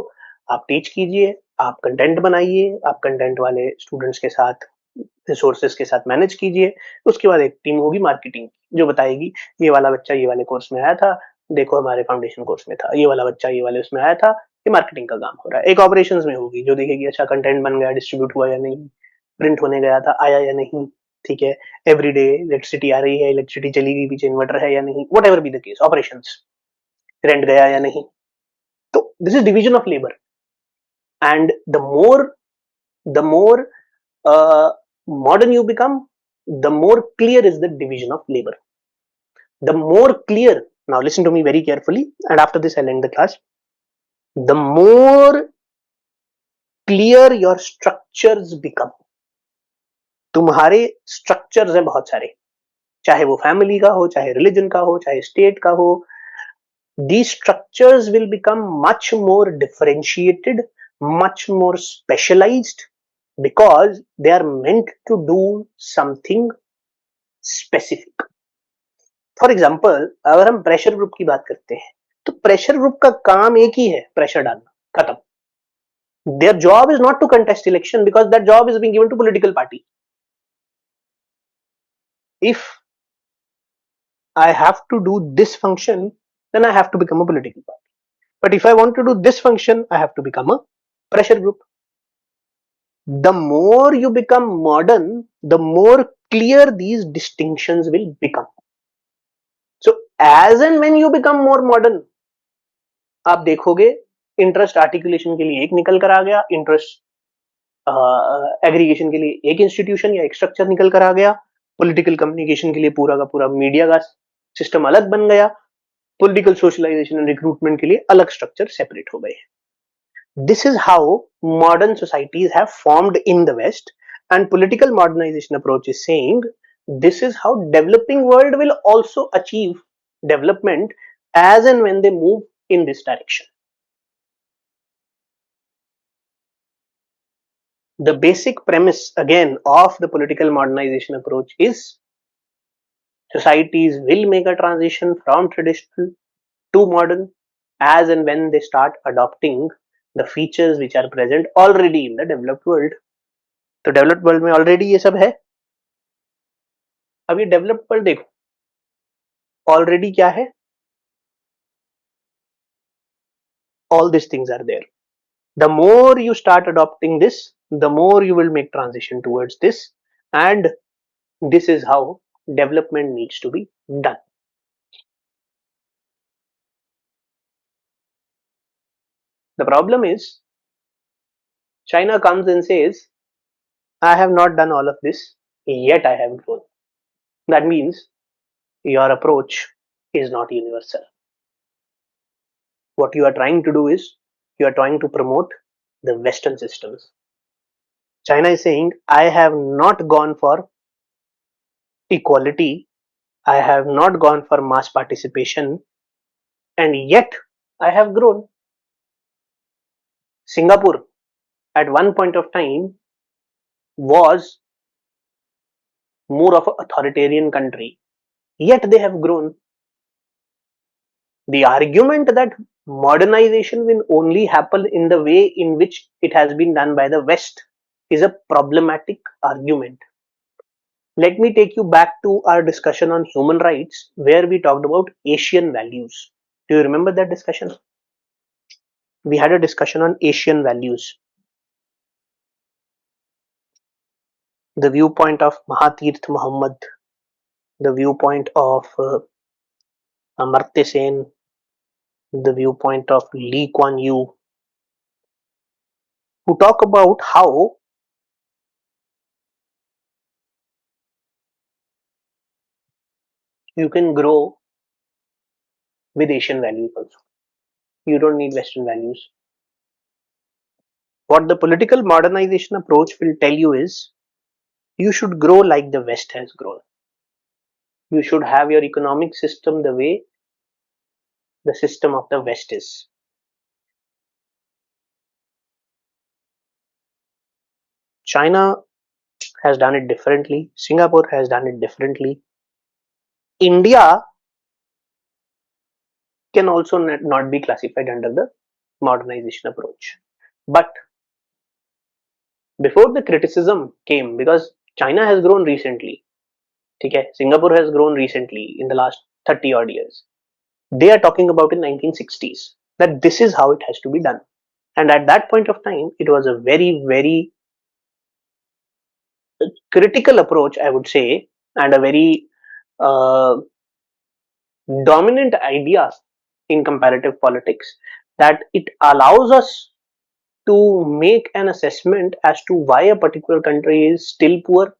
आप टीच कीजिए, आप कंटेंट बनाइए, आप कंटेंट वाले स्टूडेंट्स के साथ, रिसोर्सेज के साथ मैनेज कीजिए. उसके बाद एक टीम होगी मार्केटिंग जो बताएगी ये वाला बच्चा ये वाले कोर्स में आया था, देखो हमारे फाउंडेशन कोर्स में था, ये वाला बच्चा ये वाले उसमें आया था, ये मार्केटिंग का काम हो रहा है. एक ऑपरेशंस में होगी जो देखेगी अच्छा कंटेंट बन गया, डिस्ट्रीब्यूट हुआ या नहीं, प्रिंट होने गया था, आया या नहीं, ठीक है, एवरीडे इलेक्ट्रिसिटी आ रही है, इलेक्ट्रिसिटी चली गई, पीछे इन्वर्टर है या नहीं, what ever be the case, operations, rent गया या नहीं. तो this is division of labour. And the more modern you become, the more clear is the division of labor. The more clear, now listen to me very carefully and after this I'll end the class. The more clear your structures become, तुम्हारे structures हैं बहुत सारे, चाहे वो family का हो, चाहे religion का हो, चाहे स्टेट का हो. These structures will become much more differentiated, much more specialized, because they are meant to do something specific. For example, अगर हम प्रेशर ग्रुप की बात करते हैं तो प्रेशर ग्रुप का काम एक ही है, प्रेशर डालना, खत्म. Their job is not to contest election because that job is being given to political party. If I have to do this function, then I have to become a political party. But if I want to do this function, I have to become a pressure group. The more you become modern, the more clear these distinctions will become. So as and when you become more modern, आप देखोगे interest articulation के लिए एक निकल कर आ गया, interest aggregation के लिए एक इंस्टीट्यूशन या एक स्ट्रक्चर निकल कर आ गया, पॉलिटिकल कम्युनिकेशन के लिए पूरा का पूरा मीडिया का सिस्टम अलग बन गया, पॉलिटिकल सोशलाइजेशन एंड रिक्रूटमेंट के लिए अलग स्ट्रक्चर सेपरेट हो गए. This is how modern societies have formed in the West, and political modernization approach is saying this is how developing world will also achieve development as and when they move in this direction. The basic premise again of the political modernization approach is societies will make a transition from traditional to modern as and when they start adopting the features which are present already in the developed world. तो developed world में already ये सब है. अब ये developed world देखो already क्या है, all these things are there. The more you start adopting this, the more you will make transition towards this, and this is how development needs to be done. The problem is China comes and says, I have not done all of this, yet I have grown. That means your approach is not universal. What you are trying to do is you are trying to promote the Western systems. China is saying, I have not gone for equality, I have not gone for mass participation, and yet I have grown. Singapore, at one point of time, was more of an authoritarian country, yet they have grown. The argument that modernization will only happen in the way in which it has been done by the West is a problematic argument. Let me take you back to our discussion on human rights, where we talked about Asian values. Do you remember that discussion? We had a discussion on Asian values. The viewpoint of Mahatirth Muhammad, the viewpoint of Amartya Sen, the viewpoint of Lee Kuan Yew, who talk about how you can grow with Asian values also. You don't need Western values. What the political modernization approach will tell you is you should grow like the West has grown. You should have your economic system the way the system of the West is. China has done it differently. Singapore has done it differently. India can also not be classified under the modernization approach. But before the criticism came, because China has grown recently, okay, Singapore has grown recently in the last 30 odd years. They are talking about in 1960s that this is how it has to be done. And at that point of time, it was a very, very critical approach, I would say, and a very uh, dominant idea in comparative politics, that it allows us to make an assessment as to why a particular country is still poor,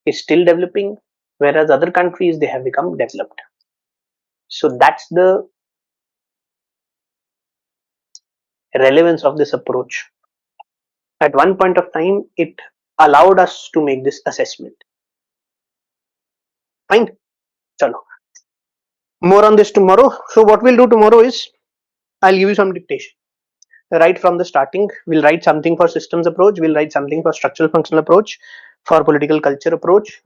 is still developing, whereas other countries they have become developed. So that's the relevance of this approach. At one point of time, it allowed us to make this assessment. Fine. Chalo. More on this tomorrow. So what we'll do tomorrow is I'll give you some dictation. Right from the starting, we'll write something for systems approach, we'll write something for structural functional approach, for political culture approach,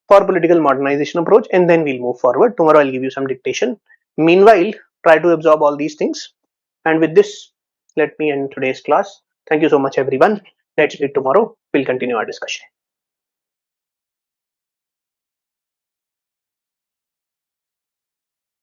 for political modernization approach, and then we'll move forward. Tomorrow I'll give you some dictation. Meanwhile, try to absorb all these things. And with this, let me end today's class. Thank you so much, everyone. Let's meet tomorrow. We'll continue our discussion.